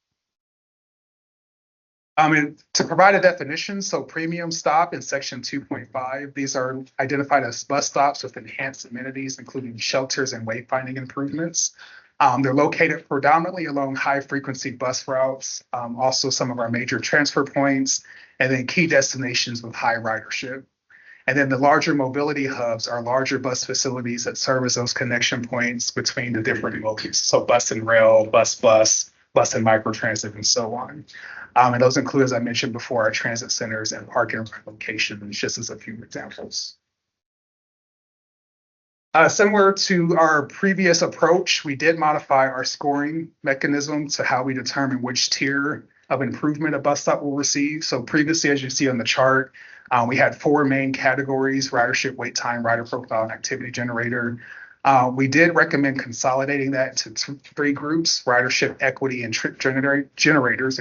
And to provide a definition, so premium stop in section 2.5, these are identified as bus stops with enhanced amenities, including shelters and wayfinding improvements. They're located predominantly along high frequency bus routes, also some of our major transfer points, and then key destinations with high ridership. And then the larger mobility hubs are larger bus facilities that serve as those connection points between the different modes. So bus and rail, bus and microtransit, and so on. And those include, as I mentioned before, our transit centers and parking locations, just as a few examples. Similar to our previous approach, we did modify our scoring mechanism to how we determine which tier of improvement a bus stop will receive. So previously, as you see on the chart, we had 4 main categories: ridership, wait time, rider profile, and activity generator. We did recommend consolidating that into 3 groups: ridership, equity, and trip generators,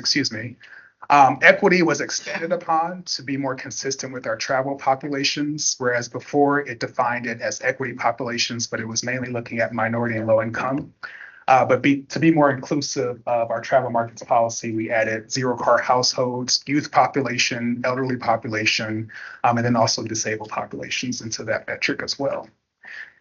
Equity was expanded upon to be more consistent with our travel populations, whereas before it defined it as equity populations, but it was mainly looking at minority and low income. To be more inclusive of our travel markets policy, we added zero car households, youth population, elderly population, and then also disabled populations into that metric as well.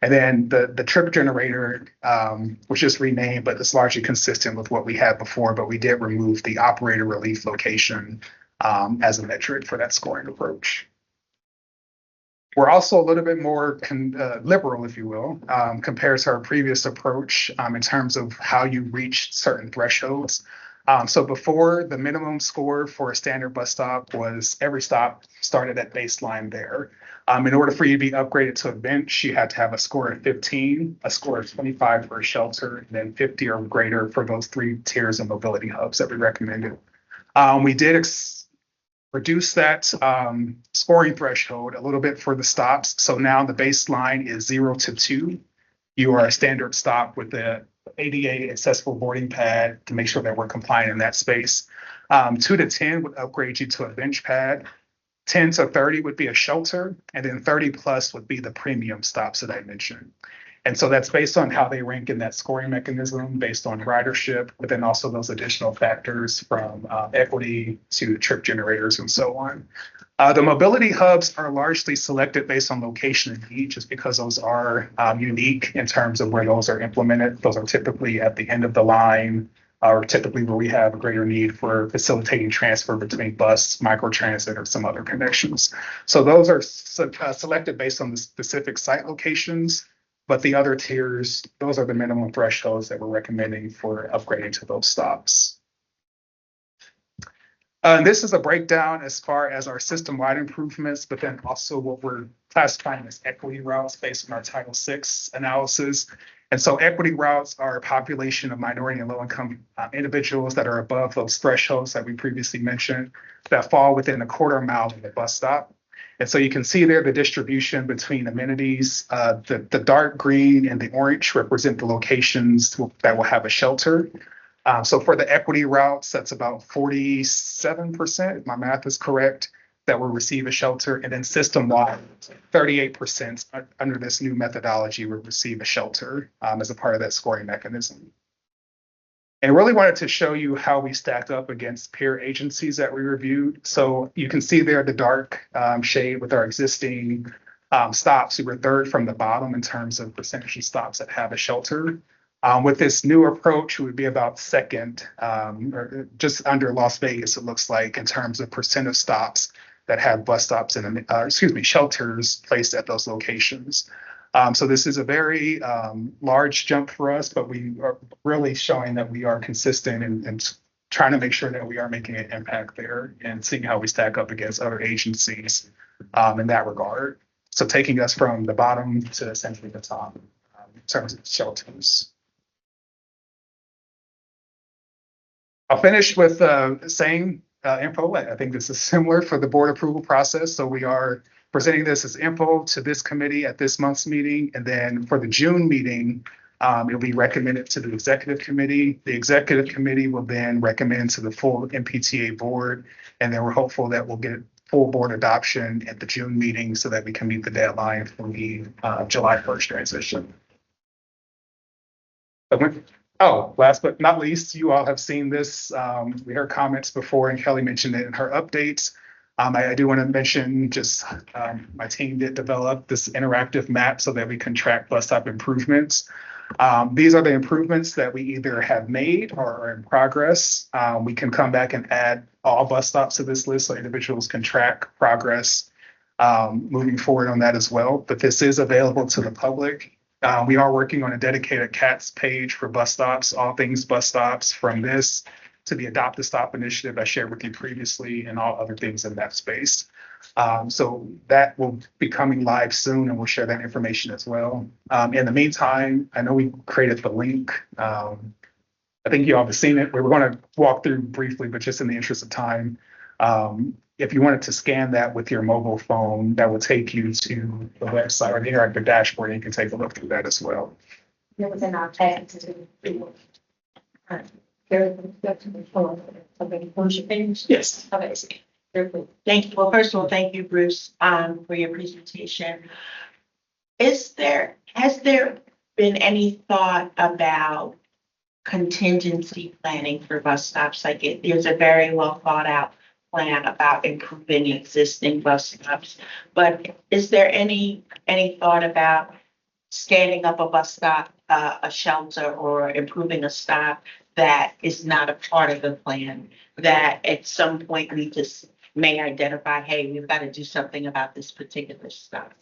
And then the trip generator was just renamed, but it's largely consistent with what we had before, but we did remove the operator relief location as a metric for that scoring approach. We're also a little bit more liberal, if you will, compared to our previous approach in terms of how you reach certain thresholds. So before, the minimum score for a standard bus stop was every stop started at baseline there. In order for you to be upgraded to a bench, you had to have a score of 15, a score of 25 for a shelter, and then 50 or greater for those 3 tiers of mobility hubs that we recommended. We did reduce that scoring threshold a little bit for the stops. So now the baseline is 0 to 2. You are a standard stop with the ADA accessible boarding pad to make sure that we're compliant in that space. 2 to 10 would upgrade you to a bench pad. 10 to 30 would be a shelter, and then 30 plus would be the premium stops that I mentioned. And so that's based on how they rank in that scoring mechanism, based on ridership, but then also those additional factors from equity to trip generators and so on. The mobility hubs are largely selected based on location and need, just because those are unique in terms of where those are implemented. Those are typically at the end of the line, or typically where we have a greater need for facilitating transfer between bus, microtransit, or some other connections. So those are selected based on the specific site locations, but the other tiers, those are the minimum thresholds that we're recommending for upgrading to those stops. This is a breakdown as far as our system-wide improvements, but then also what we're classifying as equity routes based on our Title VI analysis. And so equity routes are a population of minority and low-income individuals that are above those thresholds that we previously mentioned that fall within a quarter mile of the bus stop. And so you can see there the distribution between amenities. The dark green and the orange represent the locations that will have a shelter. So for the equity routes, that's about 47%, if my math is correct. that will receive a shelter, and then system-wide, 38% under this new methodology will receive a shelter as a part of that scoring mechanism. And really wanted to show you how we stacked up against peer agencies that we reviewed. So you can see there the dark shade with our existing stops. We were third from the bottom in terms of percentage of stops that have a shelter. With this new approach, we would be about second, or just under Las Vegas, it looks like, in terms of percent of stops that have bus stops and, shelters placed at those locations. So this is a very large jump for us, but we are really showing that we are consistent and trying to make sure that we are making an impact there and seeing how we stack up against other agencies in that regard. So taking us from the bottom to essentially the top in terms of shelters. I'll finish with the same info. I think this is similar for the board approval process. So we are presenting this as info to this committee at this month's meeting. And then for the June meeting, it'll be recommended to the executive committee. The executive committee will then recommend to the full MPTA board. And then we're hopeful that we'll get full board adoption at the June meeting so that we can meet the deadline for the July 1st transition. Oh, last but not least, you all have seen this. We heard comments before and Kelly mentioned it in her updates. I do want to mention just my team did develop this interactive map so that we can track bus stop improvements. These are the improvements that we either have made or are in progress. We can come back and add all bus stops to this list so individuals can track progress moving forward on that as well. But this is available to the public. We are working on a dedicated CATS page for bus stops, all things bus stops, from this to the Adopt a Stop initiative I shared with you previously and all other things in that space. So that will be coming live soon and we'll share that information as well. In the meantime, I know we created the link. I think you all have seen it. We were going to walk through briefly, but just in the interest of time, if you wanted to scan that with your mobile phone, that will take you to the website or the interactive dashboard, and you can take a look through that as well. It was in our package. Yes. Okay. Thank you. Well, first of all, thank you, Bruce, for your presentation. Has there been any thought about contingency planning for bus stops? There's a very well thought out plan about improving existing bus stops, but is there any thought about standing up a bus stop, a shelter, or improving a stop that is not a part of the plan, that at some point we just may identify, hey, we've got to do something about this particular stop?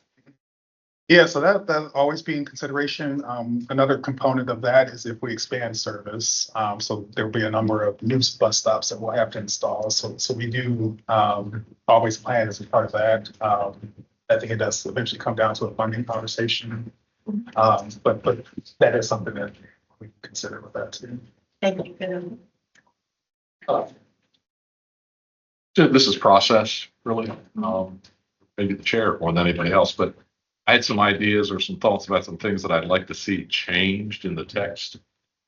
Yeah, so that always be in consideration. Another component of that is if we expand service. So there'll be a number of new bus stops that we'll have to install. So we do always plan as a part of that. I think it does eventually come down to a funding conversation. But that is something that we consider with that too. Thank you. This is process, really. Maybe the chair more than anybody else, but I had some ideas or some thoughts about some things that I'd like to see changed in the text.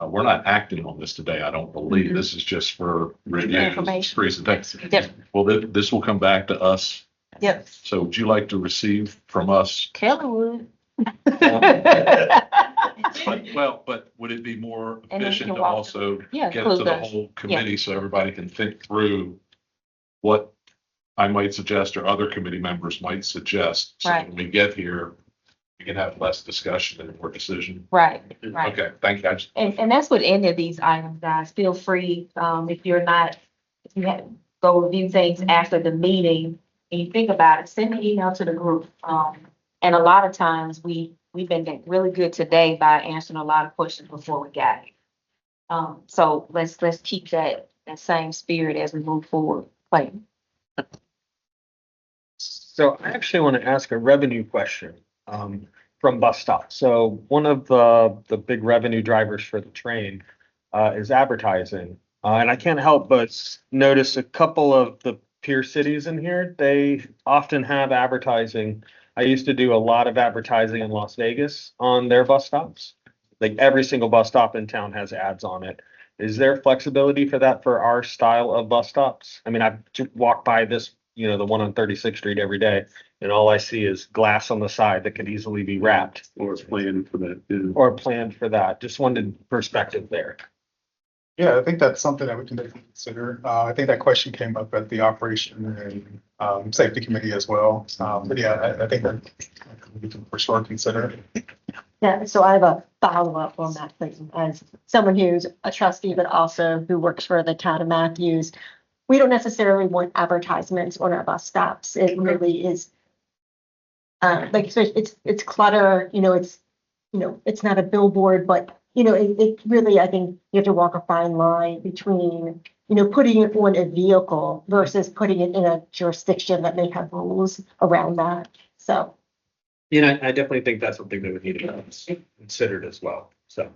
We're not acting on this today, I don't believe. Mhm. This is just for review. Information. Presentation. Yep. Well, this will come back to us. Yep. So would you like to receive from us? Kelly would. But would it be more And then you efficient can to walk also Yeah, get it to include the us. whole committee so everybody can think through what I might suggest or other committee members might suggest? So Right. when we get here, we can have less discussion and more decision. Right. Okay, thank you. And that's with any of these items, guys. Feel free, if you go review things after the meeting and you think about it, send an email to the group. And a lot of times we've been really good today by answering a lot of questions before we got here. So let's keep that same spirit as we move forward. Like, So I actually want to ask a revenue question from bus stops. So one of the big revenue drivers for the train is advertising. And I can't help but notice a couple of the peer cities in here, they often have advertising. I used to do a lot of advertising in Las Vegas on their bus stops. Like every single bus stop in town has ads on it. Is there flexibility for that for our style of bus stops? I mean, I've walked by this the one on 36th Street every day, and all I see is glass on the side that could easily be wrapped Or planned for that, yeah. or planned for that. Just wanted perspective there. Yeah, I think that's something that we can definitely consider. I think that question came up at the operation and safety committee as well. But yeah, I think that we can for sure consider. Yeah, so I have a follow-up on that thing. As someone who's a trustee, but also who works for the town of Matthews, we don't necessarily want advertisements on our bus stops. It really is, like, so it's clutter, it's not a billboard, but, it really, I think you have to walk a fine line between, putting it on a vehicle versus putting it in a jurisdiction that may have rules around that. So. I definitely think that's something that would need to be considered as well. So.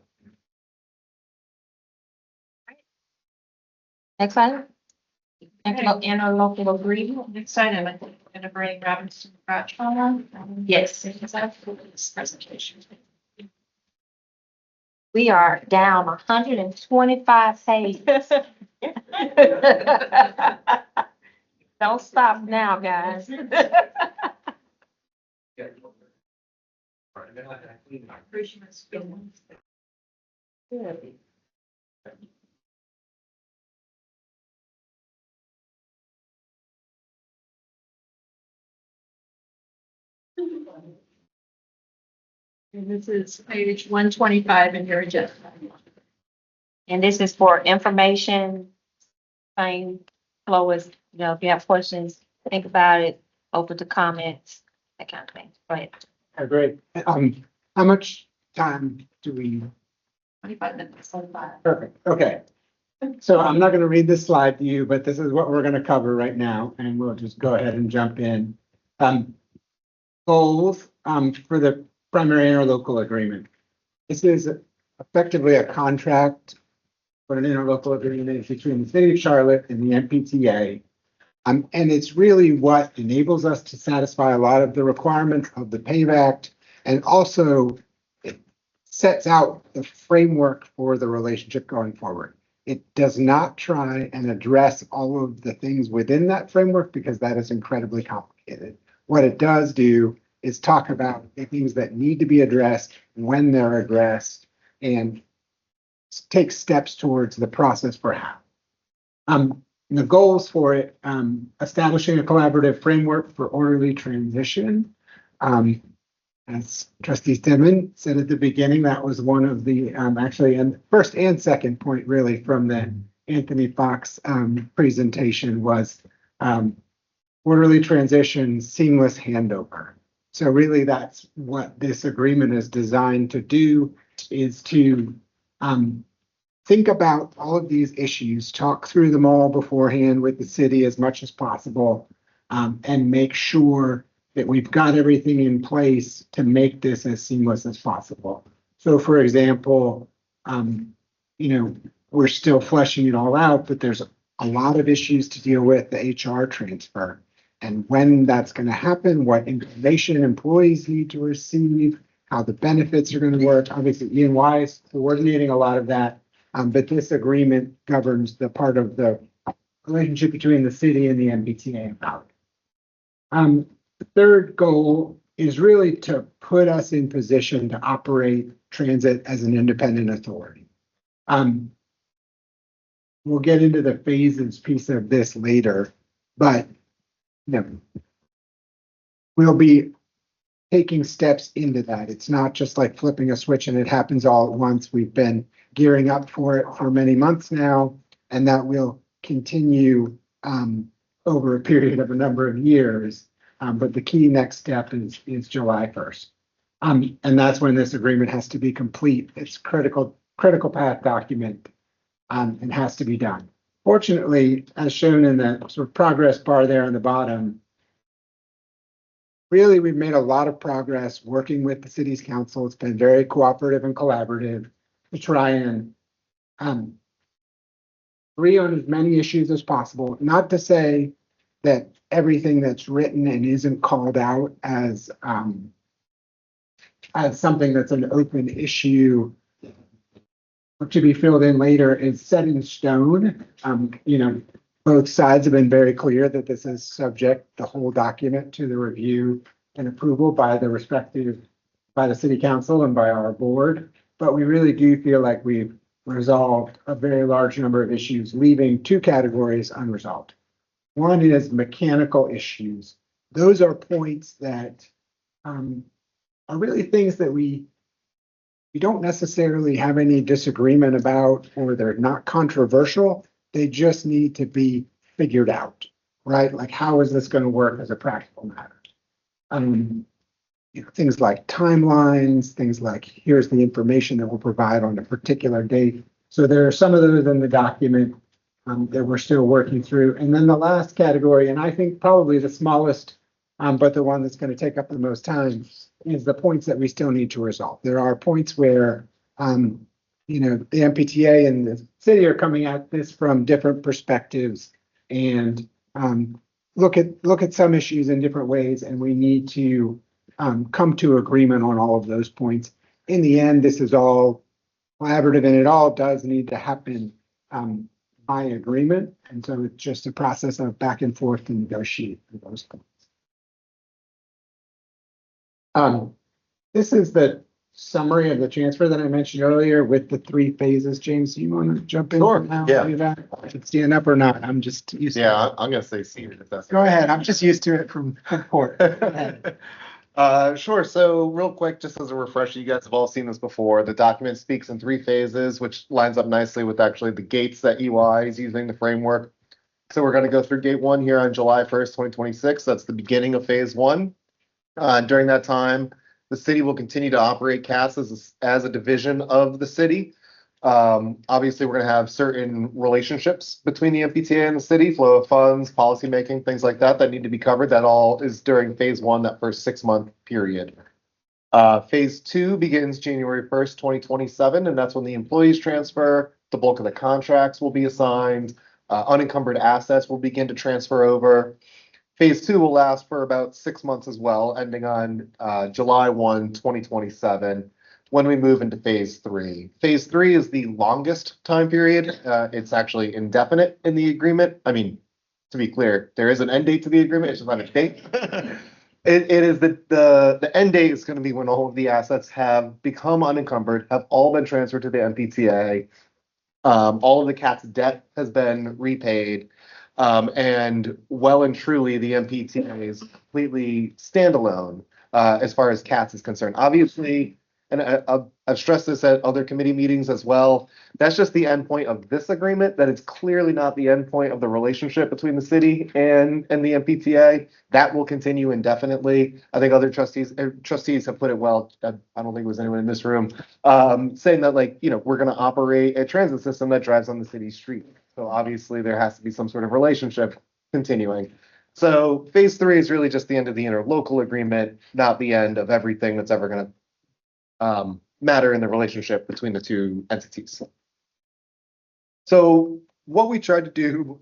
Next item. Interlocal agreement. Next item, I think we're going to bring Robinson Crouch on. Yes. This presentation. We are down 125 pages. Don't stop now, guys. And this is page 125 in your agenda. And this is for information. Same flow as, if you have questions, think about it, open to comments, that kind of thing. Go ahead. Great. How much time do we? 25 minutes. 25. Perfect. Okay. So I'm not going to read this slide to you, but this is what we're going to cover right now, and we'll just go ahead and jump in. Goals for the primary interlocal agreement. This is effectively a contract for an interlocal agreement between the city of Charlotte and the MPTA. And it's really what enables us to satisfy a lot of the requirements of the PAVE Act, and also it sets out the framework for the relationship going forward. It does not try and address all of the things within that framework because that is incredibly complicated. What it does do is talk about the things that need to be addressed when they're addressed and take steps towards the process for how. The goals for it, establishing a collaborative framework for orderly transition. As Trustee Stedman said at the beginning, that was one of the actually, and first and second point really from the Anthony Fox presentation was orderly transition, seamless handover. So really that's what this agreement is designed to do, is to think about all of these issues, talk through them all beforehand with the city as much as possible, and make sure that we've got everything in place to make this as seamless as possible. So for example, we're still fleshing it all out, but there's a lot of issues to deal with, the HR transfer, and when that's going to happen, what information employees need to receive, how the benefits are going to work. Obviously, E&Y is coordinating a lot of that, but this agreement governs the part of the relationship between the city and the MPTA about it. The third goal is really to put us in position to operate transit as an independent authority. We'll get into the phases piece of this later, but we'll be taking steps into that. It's not just like flipping a switch and it happens all at once. We've been gearing up for it for many months now, and that will continue over a period of a number of years. But the key next step is July 1st. And that's when this agreement has to be complete. It's critical path document and has to be done. Fortunately, as shown in the sort of progress bar there on the bottom, really, we've made a lot of progress working with the city's council. It's been very cooperative and collaborative to try and agree on as many issues as possible. Not to say that everything that's written and isn't called out as something that's an open issue to be filled in later is set in stone. Both sides have been very clear that this is subject, the whole document, to the review and approval by the city council and by our board. But we really do feel like we've resolved a very large number of issues, leaving two categories unresolved. One is mechanical issues. Those are points that are really things that we don't necessarily have any disagreement about, or they're not controversial. They just need to be figured out, right? Like, how is this going to work as a practical matter? Things like timelines, things like here's the information that we'll provide on a particular date. So there are some of those in the document that we're still working through. And then the last category, and I think probably the smallest, but the one that's going to take up the most time, is the points that we still need to resolve. There are points where, the MPTA and the city are coming at this from different perspectives and look at some issues in different ways, and we need to come to agreement on all of those points. In the end, this is all collaborative, and it all does need to happen by agreement. And so it's just a process of back and forth to negotiate those points. This is the summary of the transfer that I mentioned earlier with the 3 phases. James, do you want to jump in? Sure, Now? yeah. Stand up or not? I'm just used to it. I'm gonna say seated if that's. Go ahead. I'm just used to it from court. Go ahead. Sure. So real quick, just as a refresher, you guys have all seen this before. The document speaks in 3 phases, which lines up nicely with actually the gates that EY is using the framework. So we're going to go through gate 1 here on July 1st, 2026. That's the beginning of phase 1. During that time, the city will continue to operate CATS as a division of the city. Obviously, we're going to have certain relationships between the MPTA and the city, flow of funds, policymaking, things like that need to be covered. That all is during phase 1, that first 6-month period. Phase 2 begins January 1st, 2027, and that's when the employees transfer. The bulk of the contracts will be assigned. Unencumbered assets will begin to transfer over. Phase 2 will last for about 6 months as well, ending on July 1, 2027, when we move into phase 3. Phase 3 is the longest time period. It's actually indefinite in the agreement. I mean, to be clear, there is an end date to the agreement. It's just not a date. It is the end date is going to be when all of the assets have become unencumbered, have all been transferred to the MPTA. All of the CAT's debt has been repaid. And well and truly, the MPTA is completely standalone as far as CATS is concerned. Obviously, and I've stressed this at other committee meetings as well, that's just the endpoint of this agreement. That is clearly not the endpoint of the relationship between the city and the MPTA. That will continue indefinitely. I think other trustees have put it well. I don't think it was anyone in this room saying that, we're going to operate a transit system that drives on the city street. So obviously there has to be some sort of relationship continuing. So phase 3 is really just the end of the interlocal agreement, not the end of everything that's ever going to matter in the relationship between the two entities. So what we tried to do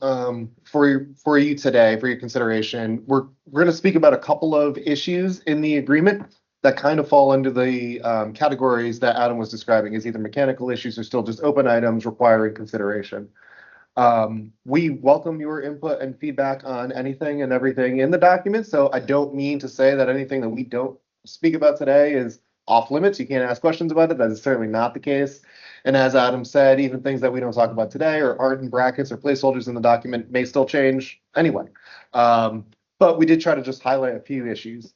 for you today, for your consideration, we're going to speak about a couple of issues in the agreement that kind of fall under the categories that Adam was describing as either mechanical issues or still just open items requiring consideration. We welcome your input and feedback on anything and everything in the document. So I don't mean to say that anything that we don't speak about today is off limits. You can't ask questions about it. That is certainly not the case. And as Adam said, even things that we don't talk about today or aren't in brackets or placeholders in the document may still change anyway. But we did try to just highlight a few issues.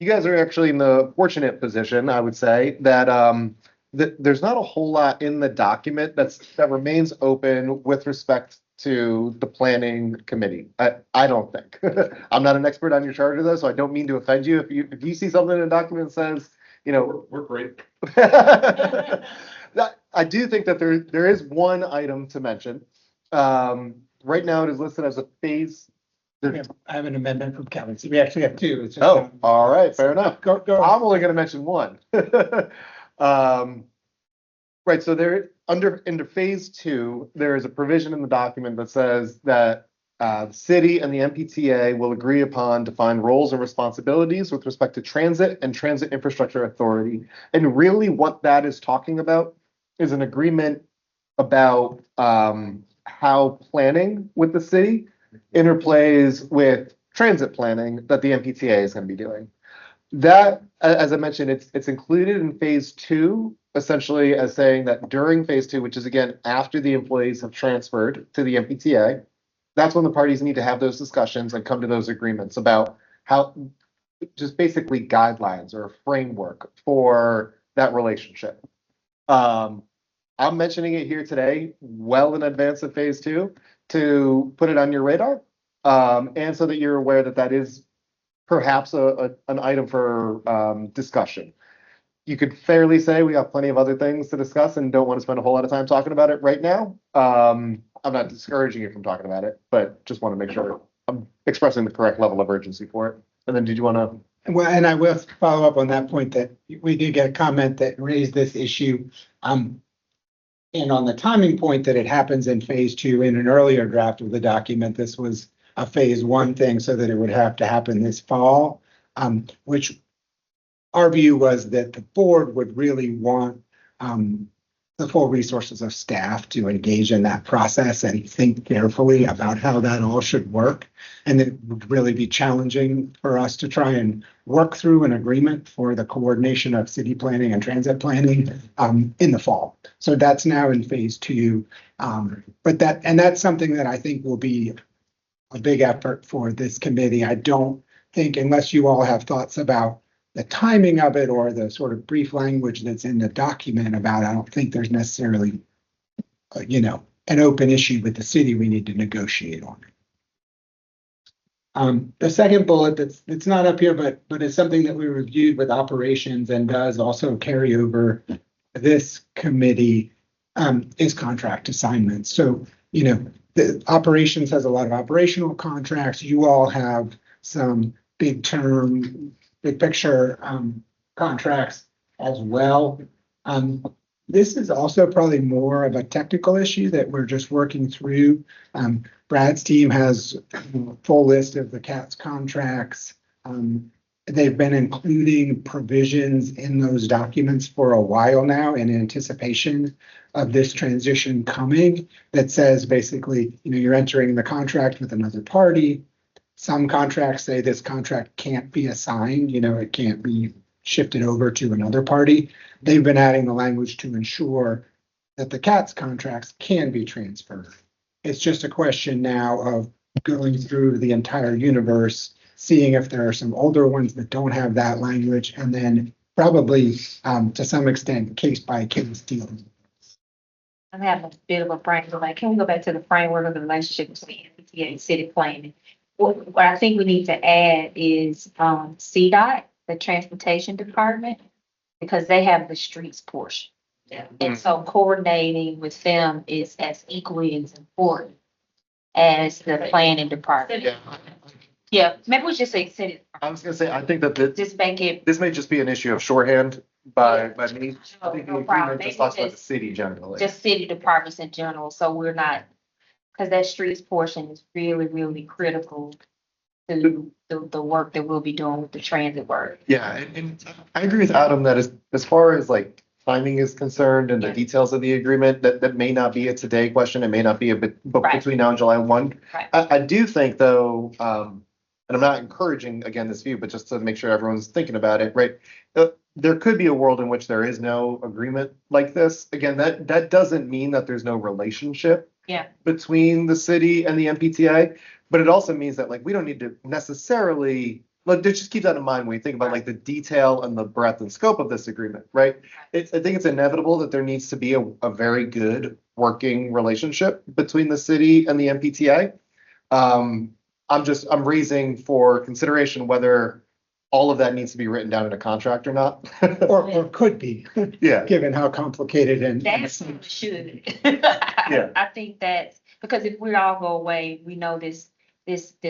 You guys are actually in the fortunate position, I would say, that there's not a whole lot in the document that remains open with respect to the planning committee. I don't think. I'm not an expert on your charter though, so I don't mean to offend you. If you see something in a document that says, we're great. I do think that there is one item to mention. Right now it is listed as a phase. I have an amendment from Kevin. So we actually have 2. It's just, all right, fair enough. Go. I'm only going to mention one. Right, so under phase 2, there is a provision in the document that says that the city and the MPTA will agree upon defined roles and responsibilities with respect to transit and transit infrastructure authority. And really what that is talking about is an agreement about how planning with the city interplays with transit planning that the MPTA is going to be doing. That, as I mentioned, it's included in phase two, essentially as saying that during phase two, which is again after the employees have transferred to the MPTA, that's when the parties need to have those discussions and come to those agreements about how, just basically guidelines or a framework for that relationship. I'm mentioning it here today, well in advance of phase two, to put it on your radar. And so that you're aware that that is perhaps an item for discussion. You could fairly say we have plenty of other things to discuss and don't want to spend a whole lot of time talking about it right now. I'm not discouraging you from talking about it, but just want to make sure I'm expressing the correct level of urgency for it. And then did you want to? Well, and I will follow up on that point that we did get a comment that raised this issue. And on the timing point that it happens in phase two, in an earlier draft of the document, this was a phase one thing so that it would have to happen this fall, which our view was that the board would really want the full resources of staff to engage in that process and think carefully about how that all should work. And it would really be challenging for us to try and work through an agreement for the coordination of city planning and transit planning in the fall. So that's now in phase two. But that's something that I think will be a big effort for this committee. I don't think, unless you all have thoughts about the timing of it or the sort of brief language that's in the document about, I don't think there's necessarily, an open issue with the city we need to negotiate on. The second bullet that's not up here, but it's something that we reviewed with operations and does also carry over this committee, is contract assignments. So, the operations has a lot of operational contracts. You all have some big picture contracts as well. This is also probably more of a technical issue that we're just working through. Brad's team has a full list of the CATS contracts. They've been including provisions in those documents for a while now in anticipation of this transition coming that says basically, you're entering the contract with another party. Some contracts say this contract can't be assigned, it can't be shifted over to another party. They've been adding the language to ensure that the CATS contracts can be transferred. It's just a question now of going through the entire universe, seeing if there are some older ones that don't have that language, and then probably to some extent case by case dealing. I'm having a bit of a brain, like, can we go back to the framework of the relationship between MPTA and city planning? What I think we need to add is CDOT, the Transportation Department, because they have the streets portion. Yeah. And so coordinating with them is as equally as important as the planning department. Yeah, maybe we should say city. I was gonna say, I think that Just make it. this may just be an issue of shorthand by me. I think the No problem. agreement just talks about the city generally. Just city departments in general, so we're not, because that streets portion is really, really critical to the work that we'll be doing with the transit work. Yeah, and I agree with Adam that as far as like timing is concerned and the details of the agreement, that may not be a today question. It may not be between now and July 1. Right. I do think though, and I'm not encouraging again this view, but just to make sure everyone's thinking about it, right? There could be a world in which there is no agreement like this. Again, that doesn't mean that there's no relationship between the city and the MPTA, but it also means that like we don't need to necessarily just keep that in mind when you think about like the detail and the breadth and scope of this agreement, right? I think it's inevitable that there needs to be a very good working relationship between the city and the MPTA. I'm raising for consideration whether all of that needs to be written down in a contract or not. or could be, Yeah. given how complicated and. That's should. Yeah. I think that's because if we all go away, we know this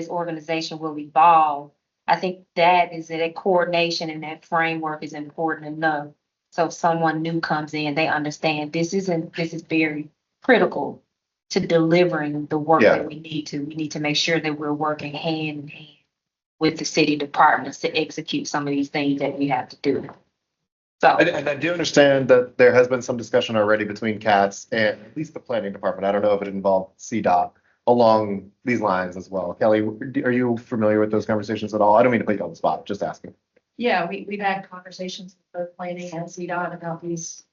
organization will evolve. I think that coordination and that framework is important enough. So if someone new comes in, they understand this is very critical to delivering the work that we need to. We need to make sure that we're working hand in hand with the city departments to execute some of these things that we have to do. So, And I do understand that there has been some discussion already between CATS and at least the planning department. I don't know if it involved CDOT along these lines as well. Kelly, are you familiar with those conversations at all? I don't mean to put you on the spot, just asking. Yeah, we've had conversations with both planning and CDOT about this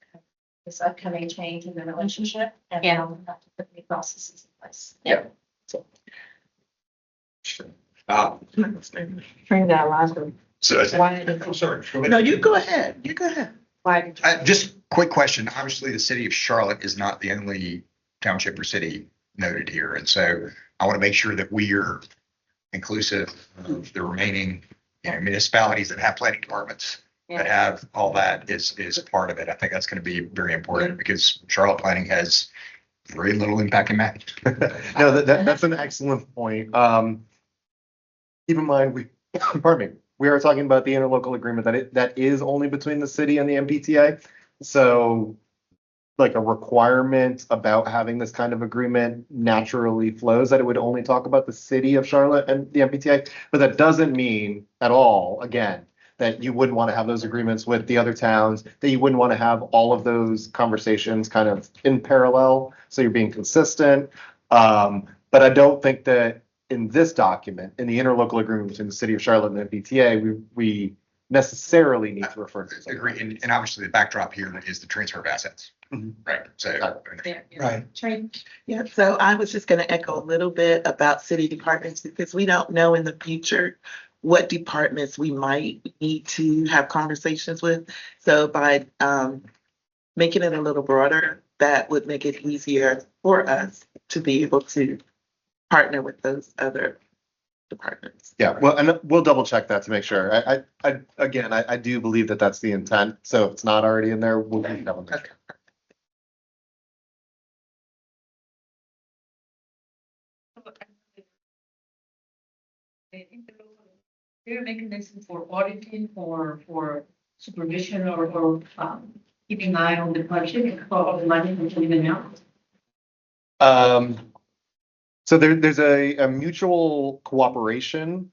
upcoming change in the relationship. And Yeah. we have to put the processes in place. Yeah. Bring that last. So, I'm sorry. No, you go ahead. You go ahead. Why? just quick question. Obviously, the city of Charlotte is not the only township or city noted here. And so I want to make sure that we are inclusive of the remaining, municipalities that have planning departments that have all that is part of it. I think that's going to be very important because Charlotte planning has very little impact in that. No, that's an excellent point. Keep in mind, pardon me, we are talking about the interlocal agreement that is only between the city and the MPTA. So like a requirement about having this kind of agreement naturally flows that it would only talk about the city of Charlotte and the MPTA. But that doesn't mean at all, again, that you wouldn't want to have those agreements with the other towns, that you wouldn't want to have all of those conversations kind of in parallel. So you're being consistent. But I don't think that in this document, in the interlocal agreement between the city of Charlotte and the MPTA, we necessarily need to refer to this. Agree. And obviously the backdrop here is the transfer of assets. Right. So. Right. Yeah, so I was just gonna echo a little bit about city departments because we don't know in the future what departments we might need to have conversations with. So by making it a little broader, that would make it easier for us to be able to partner with those other departments. Yeah, well, and we'll double check that to make sure. I do believe that that's the intent. So if it's not already in there, we'll double check. There a mechanism for auditing or for supervision or keeping an eye on the budget and all the money that's leaving out? So there's a mutual cooperation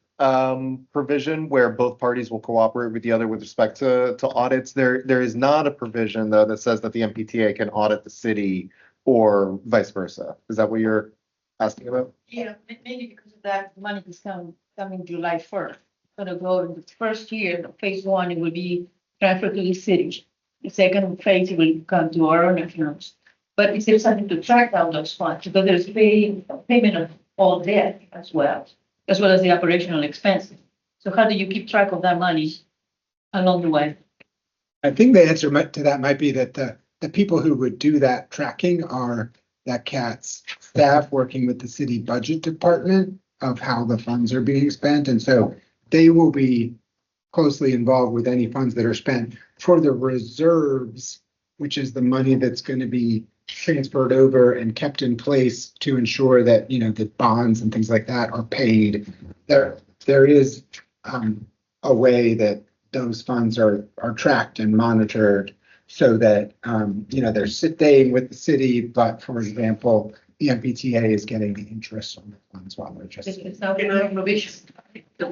provision where both parties will cooperate with the other with respect to audits. There is not a provision though that says that the MPTA can audit the city or vice versa. Is that what you're asking about? Yeah, mainly because of that money is coming July 1st. Gonna go in the first year, phase one, it will be transferred to the city. The second phase, it will come to our own accounts. But is there something to track down those funds? Because there's payment of all debt as well as the operational expenses. So how do you keep track of that money along the way? I think the answer to that might be that the people who would do that tracking are that CAT's staff working with the city budget department of how the funds are being spent. And so they will be closely involved with any funds that are spent for the reserves, which is the money that's going to be transferred over and kept in place to ensure that, the bonds and things like that are paid. There is a way that those funds are tracked and monitored so that, they're staying with the city, but for example, the MPTA is getting the interest on the funds while they're just. It's not provision. The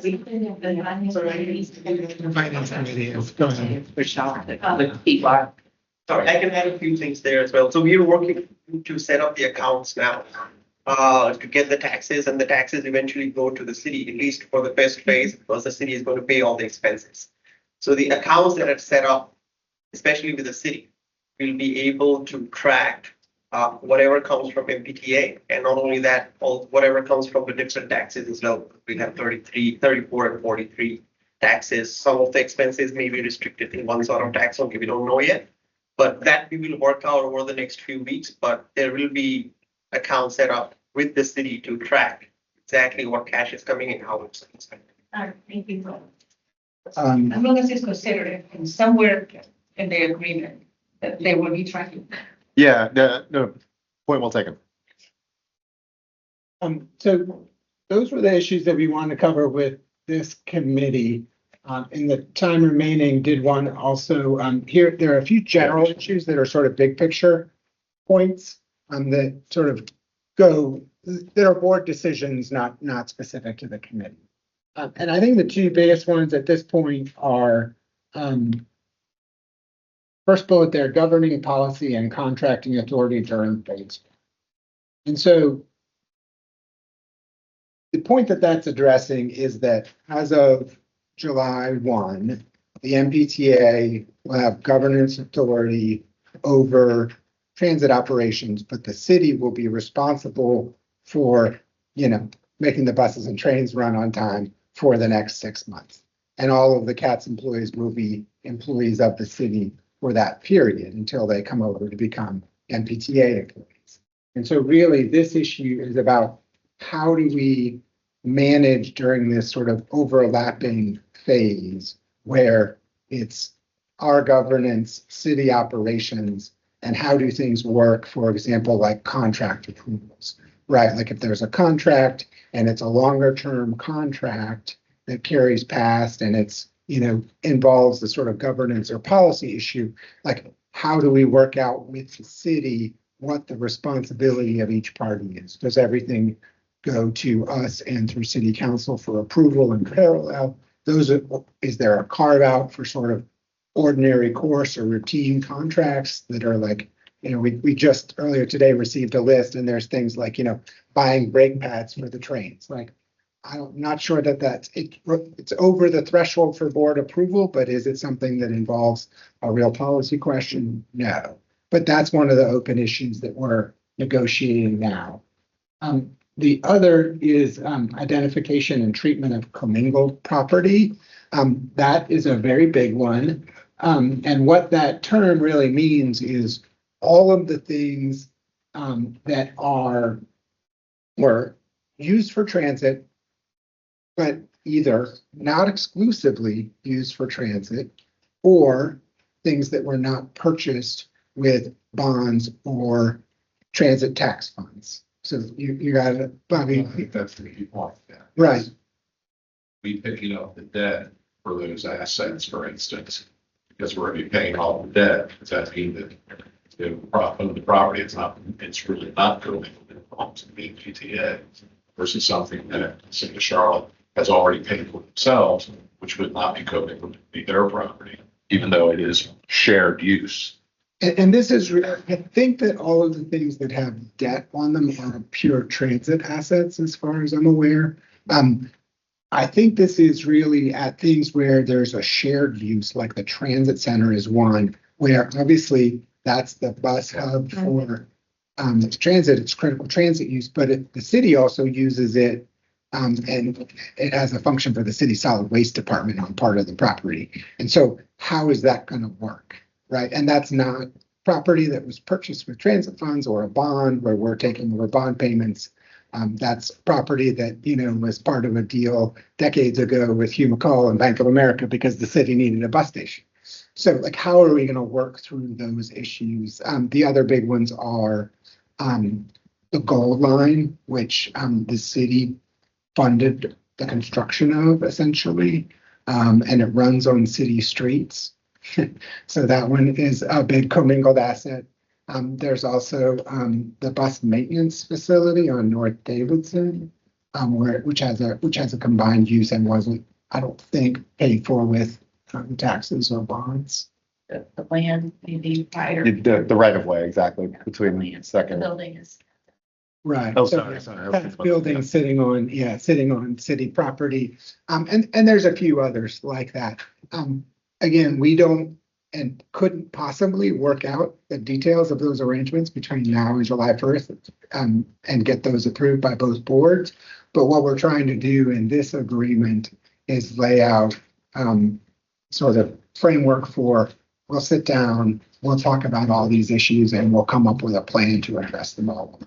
finance committee is going. Sorry, I can add a few things there as well. So we are working to set up the accounts now to get the taxes, and the taxes eventually go to the city, at least for the first phase, because the city is going to pay all the expenses. So the accounts that are set up, especially with the city, will be able to track whatever comes from MPTA, and not only that, whatever comes from the different taxes as well. We have 33, 34, and 43 taxes. Some of the expenses may be restricted in one sort of tax, so we don't know yet. But that we will work out over the next few weeks, but there will be accounts set up with the city to track exactly what cash is coming in, how it's spent. All right, thank you. As long as it's considered in somewhere in the agreement that they will be tracking. Yeah, no, point well taken. So those were the issues that we wanted to cover with this committee. In the time remaining, did want to also, here, there are a few general issues that are sort of big picture points that sort of that are board decisions, not specific to the committee. And I think the two biggest ones at this point are first bullet there, governing policy and contracting authority during phase. And so the point that that's addressing is that as of July 1, the MPTA will have governance authority over transit operations, but the city will be responsible for, making the buses and trains run on time for the next 6 months. And all of the CATS employees will be employees of the city for that period until they come over to become MPTA employees. And so really this issue is about how do we manage during this sort of overlapping phase where it's our governance, city operations, and how do things work, for example, like contract approvals, right? Like if there's a contract and it's a longer term contract that carries past and it's, involves the sort of governance or policy issue, like how do we work out with the city what the responsibility of each party is? Does everything go to us and through city council for approval in parallel? Is there a carve out for sort of ordinary course or routine contracts that are like, we just earlier today received a list and there's things like, buying brake pads for the trains. Like, I'm not sure that it's over the threshold for board approval, but is it something that involves a real policy question? No, but that's one of the open issues that we're negotiating now. The other is identification and treatment of commingled property. That is a very big one. And what that term really means is all of the things that were used for transit, but either not exclusively used for transit or things that were not purchased with bonds or transit tax funds. So you got it, Bobby. I think that's the key point. Right. We picking up the debt for those assets, for instance, because we're going to be paying all the debt. Does that mean that the profit of the property, it's really not going to belong to the MPTA versus something that the city of Charlotte has already paid for themselves, which would not be co-mingled to be their property, even though it is shared use. And this is, I think that all of the things that have debt on them are pure transit assets, as far as I'm aware. I think this is really at things where there's a shared use, like the transit center is one, where obviously that's the bus hub for transit, it's critical transit use, but the city also uses it. And it has a function for the city solid waste department on part of the property. And so how is that going to work? Right. And that's not property that was purchased with transit funds or a bond where we're taking over bond payments. That's property that, was part of a deal decades ago with Hugh McCall and Bank of America because the city needed a bus station. So like, how are we going to work through those issues? The other big ones are the Gold Line, which the city funded the construction of essentially, and it runs on city streets. So that one is a big commingled asset. There's also the bus maintenance facility on North Davidson, which has a combined use and wasn't, I don't think, paid for with taxes or bonds. The land, maybe wider. The right of way, exactly, between The second. building is. Right. Oh, So, sorry. That's building sitting on city property. And there's a few others like that. Again, we don't and couldn't possibly work out the details of those arrangements between now and July 1st, and get those approved by both boards. But what we're trying to do in this agreement is lay out sort of framework for, we'll sit down, we'll talk about all these issues, and we'll come up with a plan to address them all.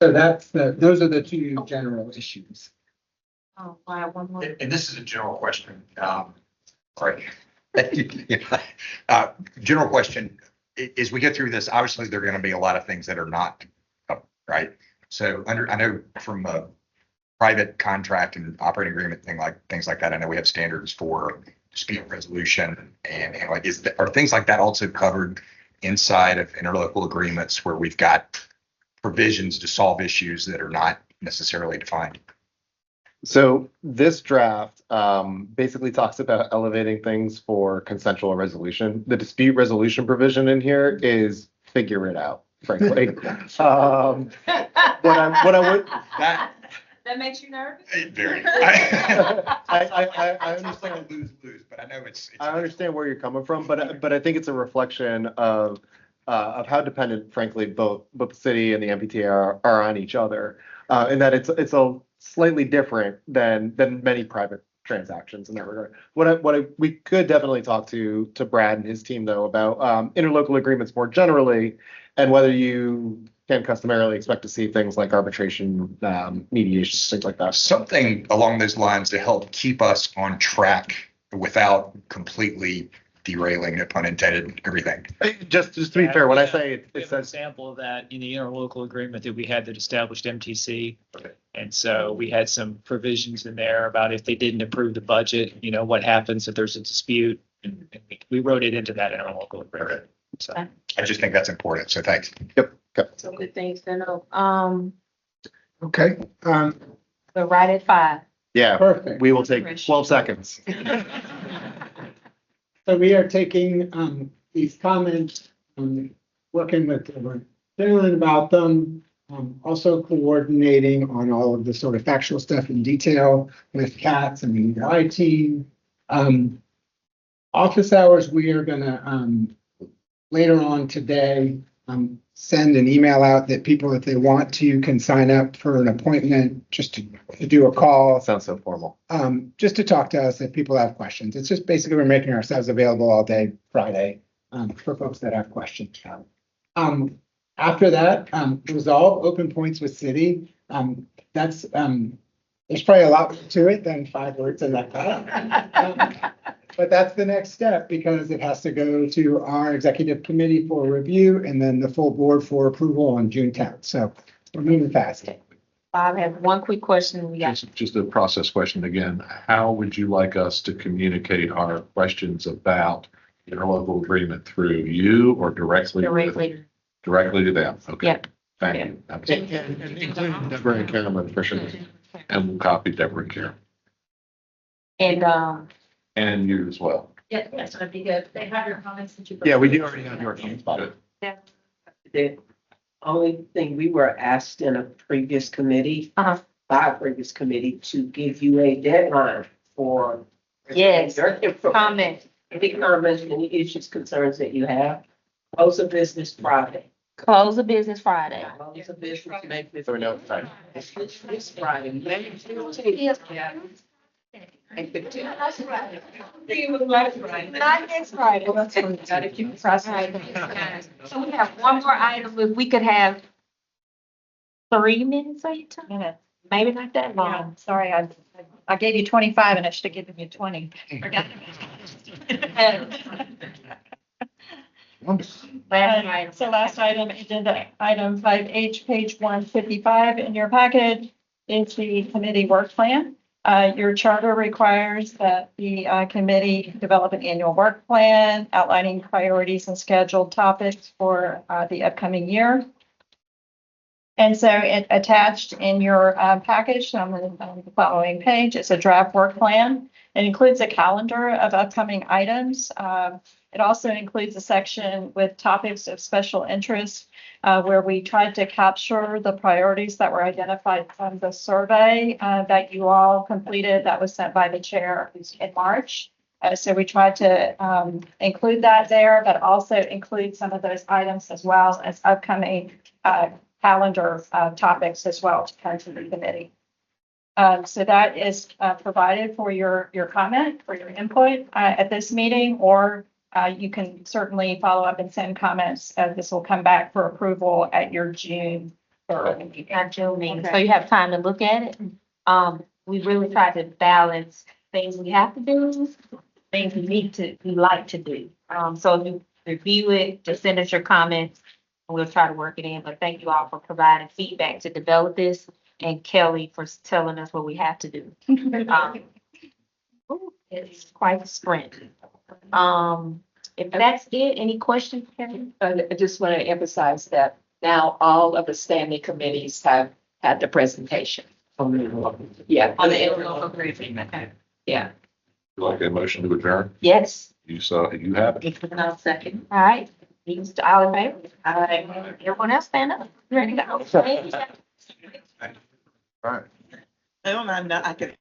So those are the two general issues. Oh, wow, one more. And this is a general question. Right. General question, as we get through this, obviously there are going to be a lot of things that are not up, right? So I know from a private contract and operating agreement things like that, I know we have standards for dispute resolution and like, are things like that also covered inside of interlocal agreements where we've got provisions to solve issues that are not necessarily defined? So this draft basically talks about elevating things for consensual resolution. The dispute resolution provision in here is figure it out, frankly. What I would, That makes you nervous? Very. I understand lose, but I know it's. I understand where you're coming from, but I think it's a reflection of how dependent, frankly, both the city and the MPTA are on each other, and that it's a slightly different than many private transactions in that regard. We could definitely talk to Brad and his team though about interlocal agreements more generally, and whether you can customarily expect to see things like arbitration, mediation, things like that. Something along those lines to help keep us on track without completely derailing, no pun intended, everything. Just to be fair, when I say We it have an says, example of that in the interlocal agreement that we had that established MTC. And so we had some provisions in there about if they didn't approve the budget, what happens if there's a dispute. And we wrote it into that interlocal agreement. So I just think that's important. So thanks. Some good things to know. Okay, We're right at 5. yeah, perfect. we will take 12 seconds. So we are taking these comments, working with Dylan about them, also coordinating on all of the sort of factual stuff in detail with Katz and the EI team. Office hours, we are gonna later on today send an email out that people, if they want to, can sign up for an appointment just to do a call. Sounds so formal. Just to talk to us if people have questions. It's just basically we're making ourselves available all day Friday for folks that have questions. After that, resolve open points with city. That's there's probably a lot more to it than 5 words in that. But that's the next step because it has to go to our executive committee for review and then the full board for approval on June 10th. So we're moving fast. Bob has one quick question. We got Just a process question again. How would you like us to communicate our questions about interlocal agreement through you or directly to them? Okay. Yep. Thank you. And including Deborah and Cameron, for sure. And we'll copy Deborah and Karen And and you as well. Yeah, that's gonna be good. They have your comments that you. Yeah, we do already have your spot. The only thing we were asked in a previous committee, by a previous committee, to give you a deadline for. Yes, your comment. any comments, any issues, concerns that you have. Close of business Friday. Close the business Friday. Close of business May 15th. So we know it's time. This Friday, May 15th. May 15th. Not next Friday. Gotta keep it processing. So we have one more item. If we could have 3 minutes of your time, maybe not that Yeah, long. sorry, I gave you 25 and I should have given you 20. Forgot. Last item. So last item, agenda item 5H, page 155 in your package is the committee work plan. Your charter requires that the committee develop an annual work plan outlining priorities and scheduled topics for the upcoming year. And so attached in your package on the following page is a draft work plan. It includes a calendar of upcoming items. It also includes a section with topics of special interest where we tried to capture the priorities that were identified from the survey that you all completed that was sent by the chair in March. So we tried to include that there, but also include some of those items as well as upcoming calendar topics as well to come to the committee. So that is provided for your comment, for your input at this meeting, or you can certainly follow up and send comments. This will come back for approval at your June 3rd meeting. At June meeting, so Okay. you have time to look at it. We really try to balance things we have to do, things we like to do. So if you review it, just send us your comments, and we'll try to work it in. But thank you all for providing feedback to develop this, and Kelly for telling us what we have to do. It's quite a sprint. If that's it, any questions, Kelly? I just want to emphasize that now all of the standing committees have had the presentation. Yeah, on the interlocal agreement. Yeah, Like a motion to adjourn? yes. You saw, you have it. And I'll second. All right, Mr. all in favor? All right, everyone else stand up, ready to go. All right. I don't know, I can.